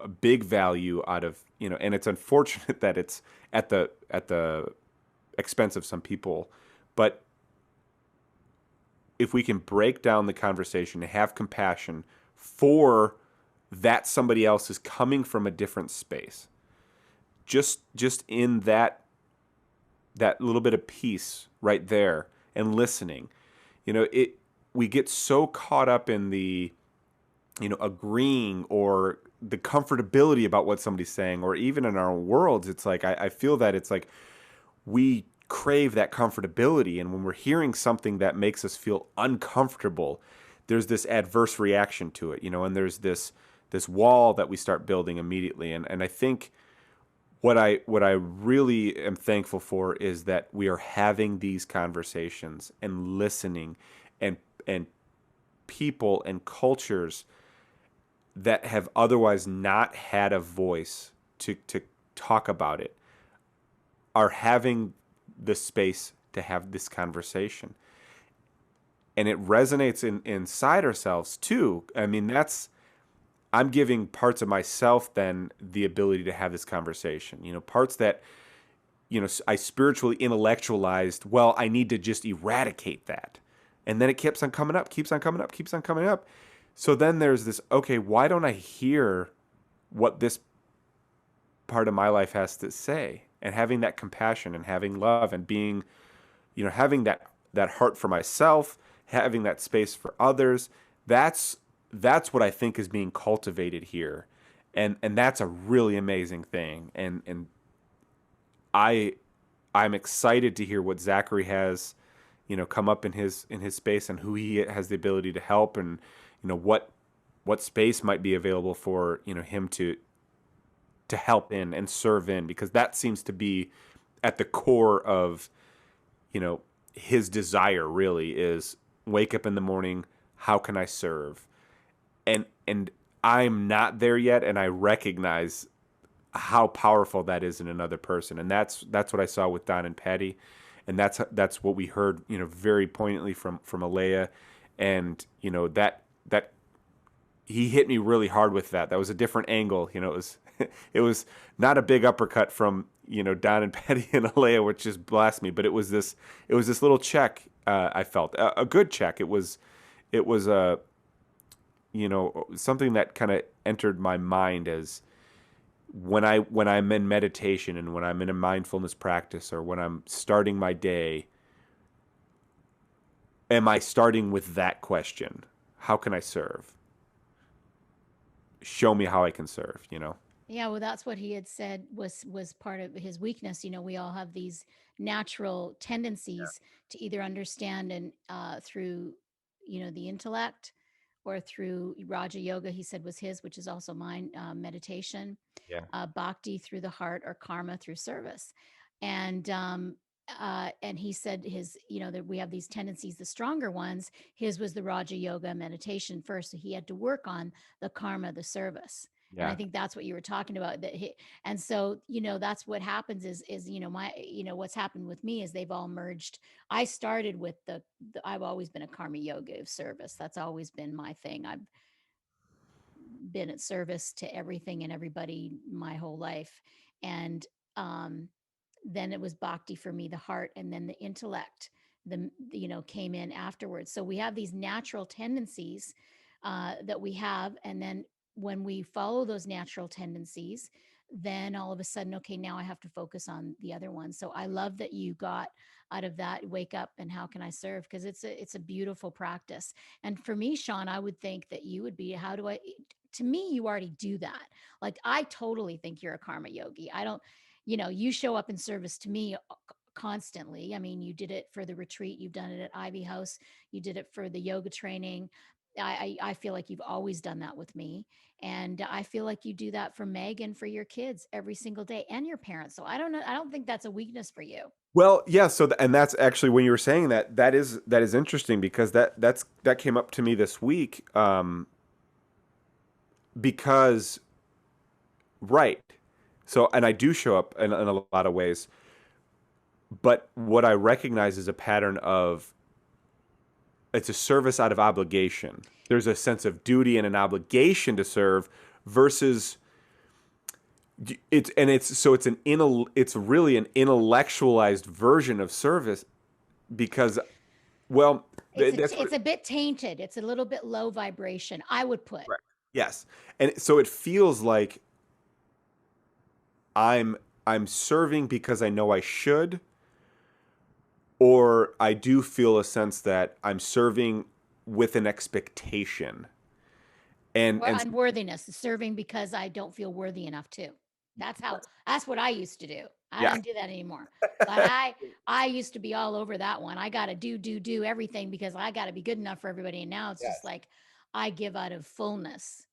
a big value out of, and it's unfortunate that it's at the expense of some people, but if we can break down the conversation and have compassion for that somebody else is coming from a different space, just in that little bit of peace right there and listening, it we get so caught up in the agreeing or the comfortability about what somebody's saying, or even in our own worlds, it's like I feel that it's like we crave that comfortability, and when we're hearing something that makes us feel uncomfortable, there's this adverse reaction to it, and there's this wall that we start building immediately. And I think what I really am thankful for is that we are having these conversations and listening, and people and cultures that have otherwise not had a voice to talk about it are having the space to have this conversation. And it resonates inside ourselves too. I mean, I'm giving parts of myself then the ability to have this conversation. Parts that, I spiritually intellectualized, well, I need to just eradicate that. And then it keeps on coming up, keeps on coming up, keeps on coming up. So then there's this, okay, why don't I hear what this part of my life has to say? And having that compassion and having love and being, having that heart for myself, having that space for others, that's what I think is being cultivated here. And that's a really amazing thing. And I'm excited to hear what Zachary has, come up in his space, and who he has the ability to help, and what space might be available for him to help in and serve in, because that seems to be at the core of his desire. Really is wake up in the morning, how can I serve? And I'm not there yet, and I recognize how powerful that is in another person. And that's what I saw with Don and Patty, and that's what we heard very poignantly from Alea. And that he hit me really hard with that. That was a different angle. It was it was not a big uppercut from Don and Patty and Alea, which just blasted me, but it was this little check. I felt a good check. It was a something that kind of entered my mind as when I'm in meditation, and when I'm in a mindfulness practice, or when I'm starting my day, am I starting with that question? How can I serve? Show me how I can serve. Yeah, well, that's what he had said was part of his weakness. We all have these natural tendencies to either understand and through the intellect, or through Raja Yoga. He said was his, which is also mine, meditation, Yeah. bhakti through the heart, or karma through service. And he said his, that we have these tendencies, the stronger ones. His was the Raja Yoga meditation first, so he had to work on the karma, the service. And I Yeah. think that's what you were talking about. And so that's what happens is my what's happened with me is they've all merged. I started with I've always been a karma yoga of service. That's always been my thing. I've been at service to everything and everybody my whole life. And um, then it was bhakti for me, the heart, and then the intellect, came in afterwards. So we have these natural tendencies that we have, and then when we follow those natural tendencies, then all of a sudden, okay, now I have to focus on the other one. So I love that you got out of that wake up and how can I serve, because it's a beautiful practice. And for me, Sean, I would think that you would be, how do I, to me, you already do that. Like, I totally think you're a karma yogi. I don't, you show up in service to me constantly. I mean, you did it for the retreat, you've done it at Ivy House, you did it for the yoga training. I feel like you've always done that with me. And I feel like you do that for Meg and for your kids every single day and your parents. So I don't know. I don't think that's a weakness for you. Well, yeah. So, and that's actually when you were saying that, that is interesting because that came up to me this week. Because right. So, and I do show up in a lot of ways, but what I recognize is a pattern of it's a service out of obligation. There's a sense of duty and an obligation to serve versus it's really an intellectualized version of service because well It's a bit tainted. It's a little bit low vibration, I would put. right. Yes. And so it feels like I'm serving because I know I should, or I do feel a sense that I'm serving with an expectation. Or And unworthiness, serving because I don't feel worthy enough to. That's what I used to do. I yeah. don't do that anymore. But I used to be all over that one. I got to do everything because I got to be good enough for everybody. And now it's just Yes. like I give out of fullness.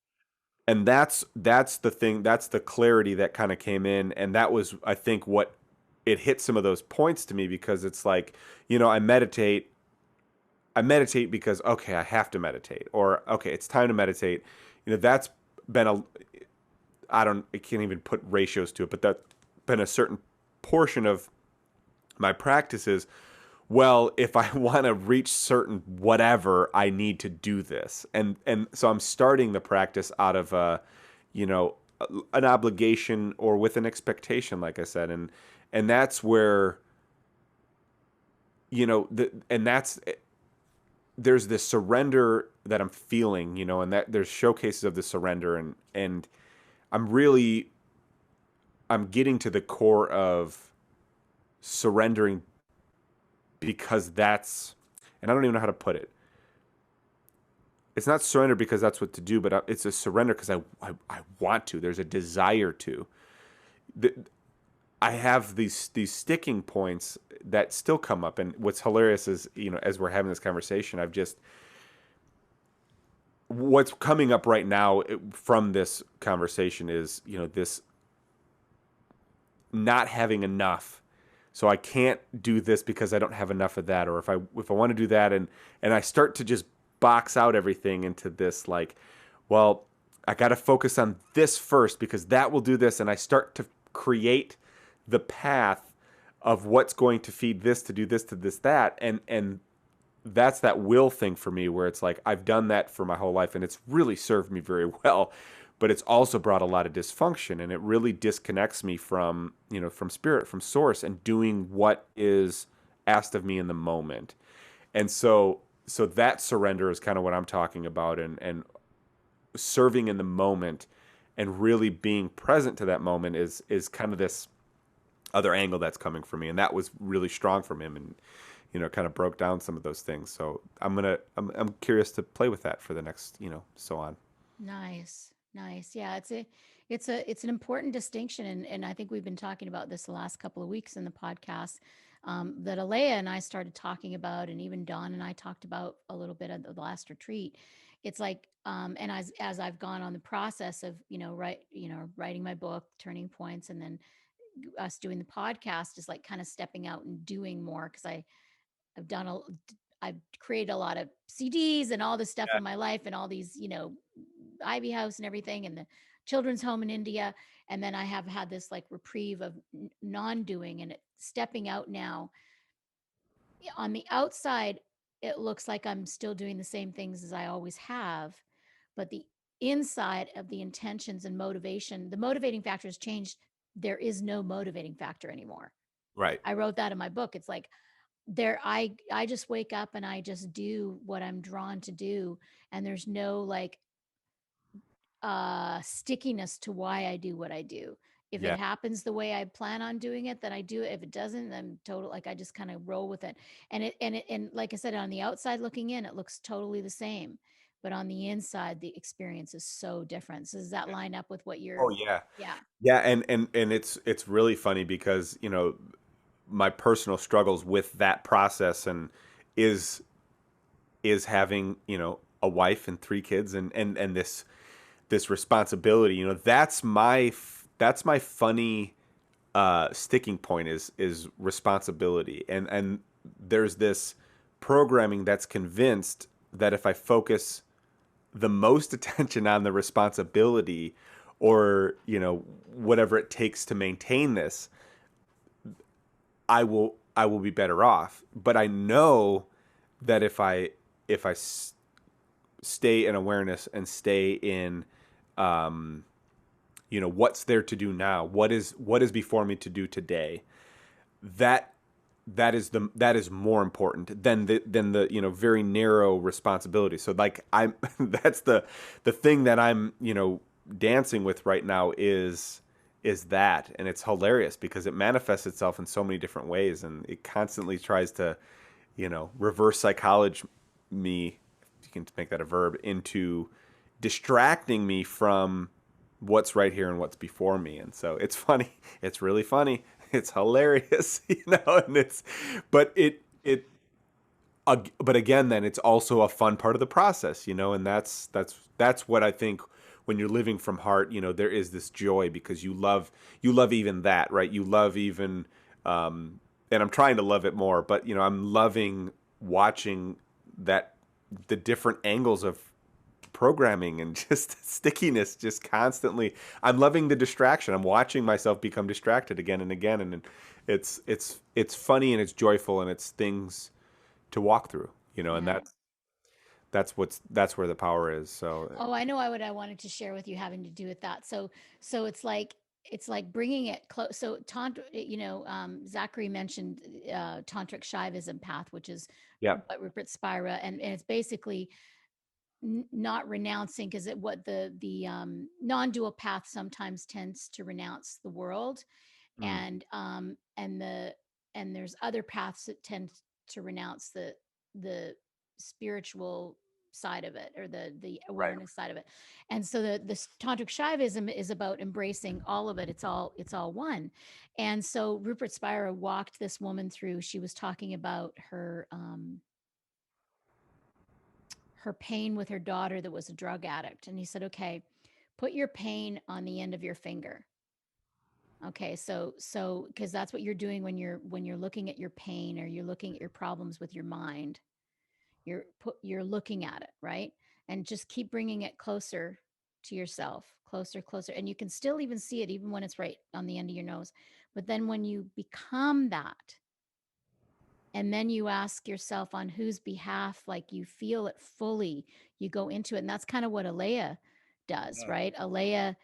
And that's the thing, that's the clarity that kind of came in, and that was I think what it hit some of those points to me because it's like, I meditate because okay, I have to meditate, or okay, it's time to meditate. That's been I can't even put ratios to it, but that's been a certain portion of my practices. Well, if I want to reach certain whatever, I need to do this. And so I'm starting the practice out of you know, an obligation or with an expectation, like I said. And that's where, and that's there's this surrender that I'm feeling, and that there's showcases of the surrender and I'm really I'm getting to the core of surrendering because that's, and I don't even know how to put it. It's not surrender because that's what to do, but it's a surrender because I want to. There's a desire to. I have these sticking points that still come up, and what's hilarious is as we're having this conversation, what's coming up right now from this conversation is this not having enough. So I can't do this because I don't have enough of that, or if I want to do that, and I start to just box out everything into this like, well, I got to focus on this first because that will do this, and I start to create the path of what's going to feed this to do this to this that, and that's that will thing for me where it's like I've done that for my whole life and it's really served me very well, but it's also brought a lot of dysfunction, and it really disconnects me from from spirit, from source, and doing what is asked of me in the moment. And so that surrender is kind of what I'm talking about, and serving in the moment and really being present to that moment is kind of this other angle that's coming for me, and that was really strong from him, and kind of broke down some of those things. So I'm curious to play with that for the next so on. Nice. Yeah, it's an important distinction, and I think we've been talking about this the last couple of weeks in the podcast, that Alea and I started talking about, and even Dawn and I talked about a little bit at the last retreat. It's like, and as I've gone on the process of writing my book, Turning Points, and then us doing the podcast is like kind of stepping out and doing more because I've done I've created a lot of CDs and all this stuff in my life, and all these, Ivy House and everything, and the children's home in India. And then I have had this like reprieve of non-doing and stepping out now. On the outside, it looks like I'm still doing the same things as I always have, but the inside of the intentions and motivation, the motivating factor has changed. There is no motivating factor anymore. Right. I wrote that in my book. It's like I just wake up and I just do what I'm drawn to do, and there's no like stickiness to why I do what I do. If Yeah. it happens the way I plan on doing it, then I do it. If it doesn't, then total, like I just kind of roll with it. And like I said, on the outside looking in, it looks totally the same, but on the inside, the experience is so different. So does that line up with what Oh you're? yeah. Yeah. Yeah, and it's really funny because my personal struggles with that process and is having a wife and 3 kids and this responsibility, that's my funny sticking point is responsibility. And there's this programming that's convinced that if I focus the most attention on the responsibility, or whatever it takes to maintain this, I will be better off. But I know that if I stay in awareness and stay in what's there to do now, what is before me to do today, that that is more important than the very narrow responsibility. So like I'm that's the thing that I'm dancing with right now is that. And it's hilarious because it manifests itself in so many different ways, and it constantly tries to reverse psychology me, if you can make that a verb, into distracting me from what's right here and what's before me. And so it's funny. It's really funny. It's hilarious, and but again, then it's also a fun part of the process, and that's what I think when you're living from heart, there is this joy because you love even that, right? You love even, and I'm trying to love it more, but I'm loving watching that, the different angles of programming and just stickiness, just constantly. I'm loving the distraction. I'm watching myself become distracted again and again, and it's funny and it's joyful and it's things to walk through, and Yeah. that's where the power is. So Oh, I know what I wanted to share with you having to do with that. So it's like bringing it close. So Zachary mentioned tantric Shaivism path, which is yeah. what Rupert Spira, and it's basically not renouncing, because what the non-dual path sometimes tends to renounce the world, Mm, and there's other paths that tend to renounce the spiritual side of it, or the right. awareness side of it. And so the tantric Shaivism is about embracing all of it. It's all one. And so Rupert Spira walked this woman through. She was talking about her pain with her daughter that was a drug addict, and he said, okay, put your pain on the end of your finger. Okay, so because that's what you're doing when you're looking at your pain, or you're looking at your problems with your mind. You're looking at it, right? And just keep bringing it closer to yourself, closer, closer. And you can still even see it even when it's right on the end of your nose. But then when you become that, and then you ask yourself on whose behalf, like you feel it fully, you go into it. And that's kind of what Alea does, Yeah. right? Alea,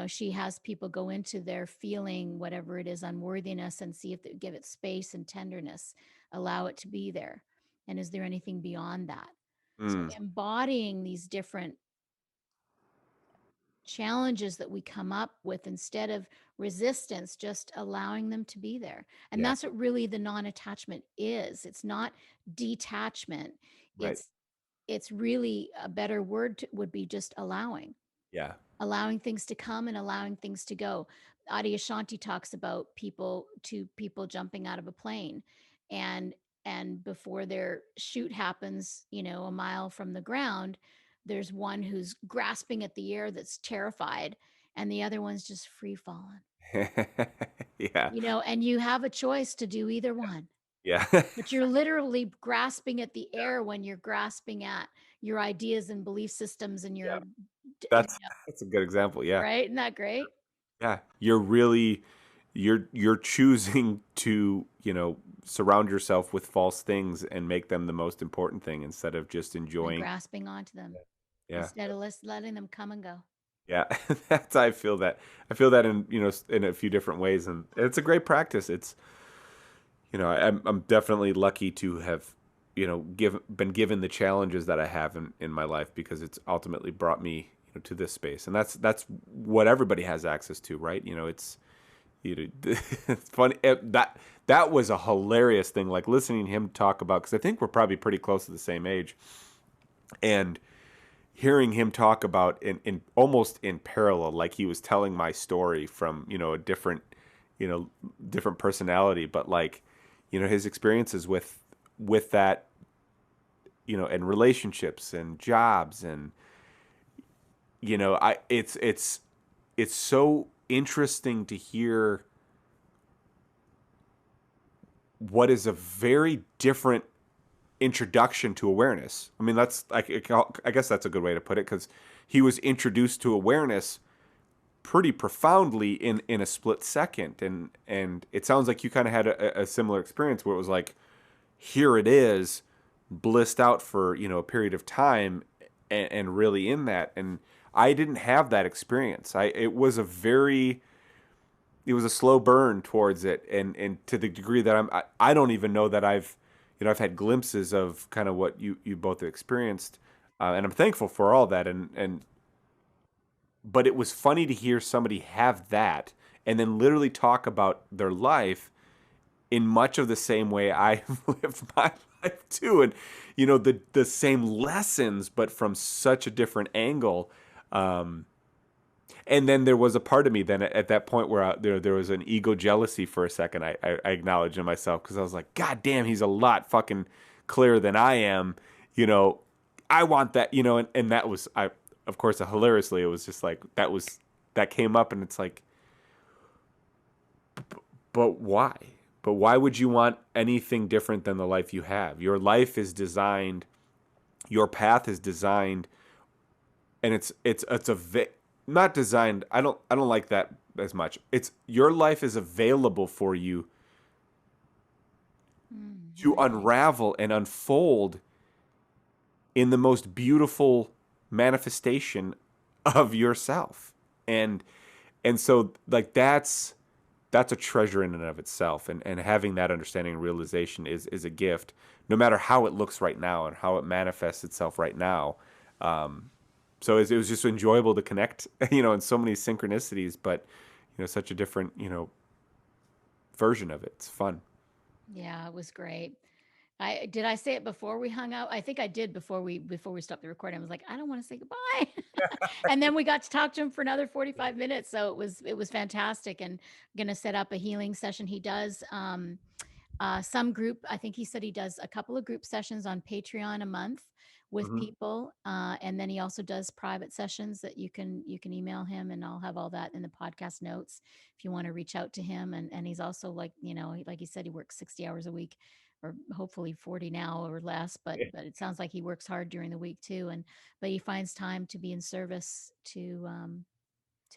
she has people go into their feeling, whatever it is, unworthiness, and see if they give it space and tenderness, allow it to be there. And is there anything beyond that? So Mm, embodying these different challenges that we come up with, instead of resistance, just allowing them to be there. And yeah. that's what really the non-attachment is. It's not detachment. Right. It's really a better word would be just Yeah. allowing things to come and allowing things to go. Adi Ashanti talks about two people jumping out of a plane, and before their shoot happens, a mile from the ground, there's one who's grasping at the air that's terrified, and the other one's just free falling. Yeah. And you have a choice to do either one. Yeah. But you're literally grasping at the air when you're grasping at your ideas and belief systems and Yeah. your, That's a good example. Yeah. right? Isn't that great? Yeah. You're choosing to, surround yourself with false things and make them the most important thing instead of just And enjoying. grasping onto them Yeah. instead of letting them come and go. Yeah. That's I feel that. I feel that in, in a few different ways, and it's a great practice. It's, I'm definitely lucky to have, been given the challenges that I have in my life, because it's ultimately brought me, to this space. And that's what everybody has access to, right? It's, it's funny. That was a hilarious thing, like listening to him talk about, because I think we're probably pretty close to the same age, and hearing him talk about in almost in parallel, like he was telling my story from, a different, different personality, but like, his experiences with that and relationships and jobs and, it's so interesting to hear what is a very different introduction to awareness. I mean, I guess that's a good way to put it, because he was introduced to awareness pretty profoundly in a split second. And it sounds like you kind of had a similar experience where it was like, here it is, blissed out for, a period of time and really in that. And I didn't have that experience. It was a slow burn towards it. And to the degree that I don't even know that I've had glimpses of kind of what you both have experienced. And I'm thankful for all that. But it was funny to hear somebody have that and then literally talk about their life in much of the same way I've lived my life too. And, the same lessons, but from such a different angle. And then there was a part of me then at that point where there was an ego jealousy for a second. I acknowledged in myself, because I was like, God damn, he's a lot fucking clearer than I am. I want that, and that was, of course, hilariously, it was just like, that came up, and it's like, but why? But why would you want anything different than the life you have? Your life is designed, your path is designed, and it's not designed. I don't like that as much. It's your life is available for you to unravel and unfold in the most beautiful manifestation of yourself. And so like that's a treasure in and of itself. And having that understanding and realization is a gift, no matter how it looks right now and how it manifests itself right now. So it was just enjoyable to connect, in so many synchronicities, but, such a different, version of it. It's fun. Yeah, it was great. Did I say it before we hung out? I think I did before we stopped the recording. I was like, I don't want to say goodbye. And then we got to talk to him for another 45 minutes. So it was fantastic. And I'm going to set up a healing session. He does some group. I think he said he does a couple of group sessions on Patreon a month with people. And then he also does private sessions that you can email him, and I'll have all that in the podcast notes if you want to reach out to him. And he's also like, like he said, he works 60 hours a week, or hopefully 40 now or less, but it sounds like he works hard during the week too. But he finds time to be in service to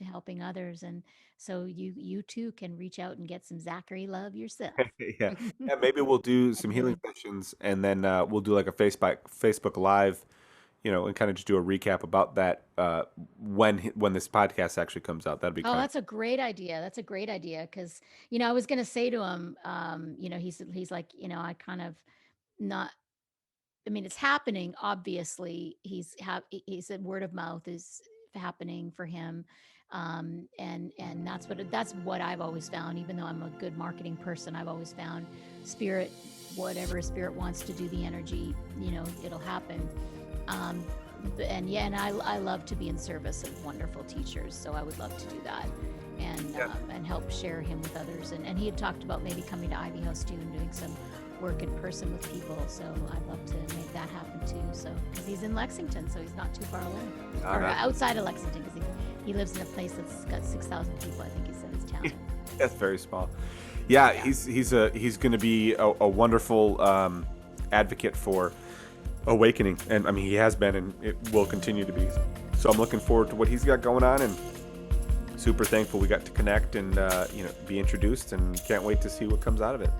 helping others. And so you too can reach out and get some Zachary love yourself. Yeah. Maybe we'll do some healing sessions, and then we'll do like a Facebook Live, and kind of just do a recap about that when this podcast actually comes out. That'd be Oh, that's a great idea. That's a great idea. Cause, I was going to say to him, he's like, I kind of not, I mean, it's happening. Obviously he said word of mouth is happening for him. And that's what I've always found, even though I'm a good marketing person, I've always found spirit, whatever spirit wants to do the energy, it'll happen. And I love to be in service of wonderful teachers. So I would love to do that and help share him with others. And he had talked about maybe coming to Ivy House too and doing some work in person with people. So I'd love to make that happen too. So, cause he's in Lexington, so he's not too far away or outside of Lexington. Cause he lives in a place that's got 6,000 people. I think he said his town. That's very small. Yeah. He's going to be a wonderful advocate for awakening, and I mean he has been, and it will continue to be. So I'm looking forward to what he's got going on, and super thankful we got to connect and be introduced, and can't wait to see what comes out of it.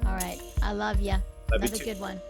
All right. I love you. Another good one.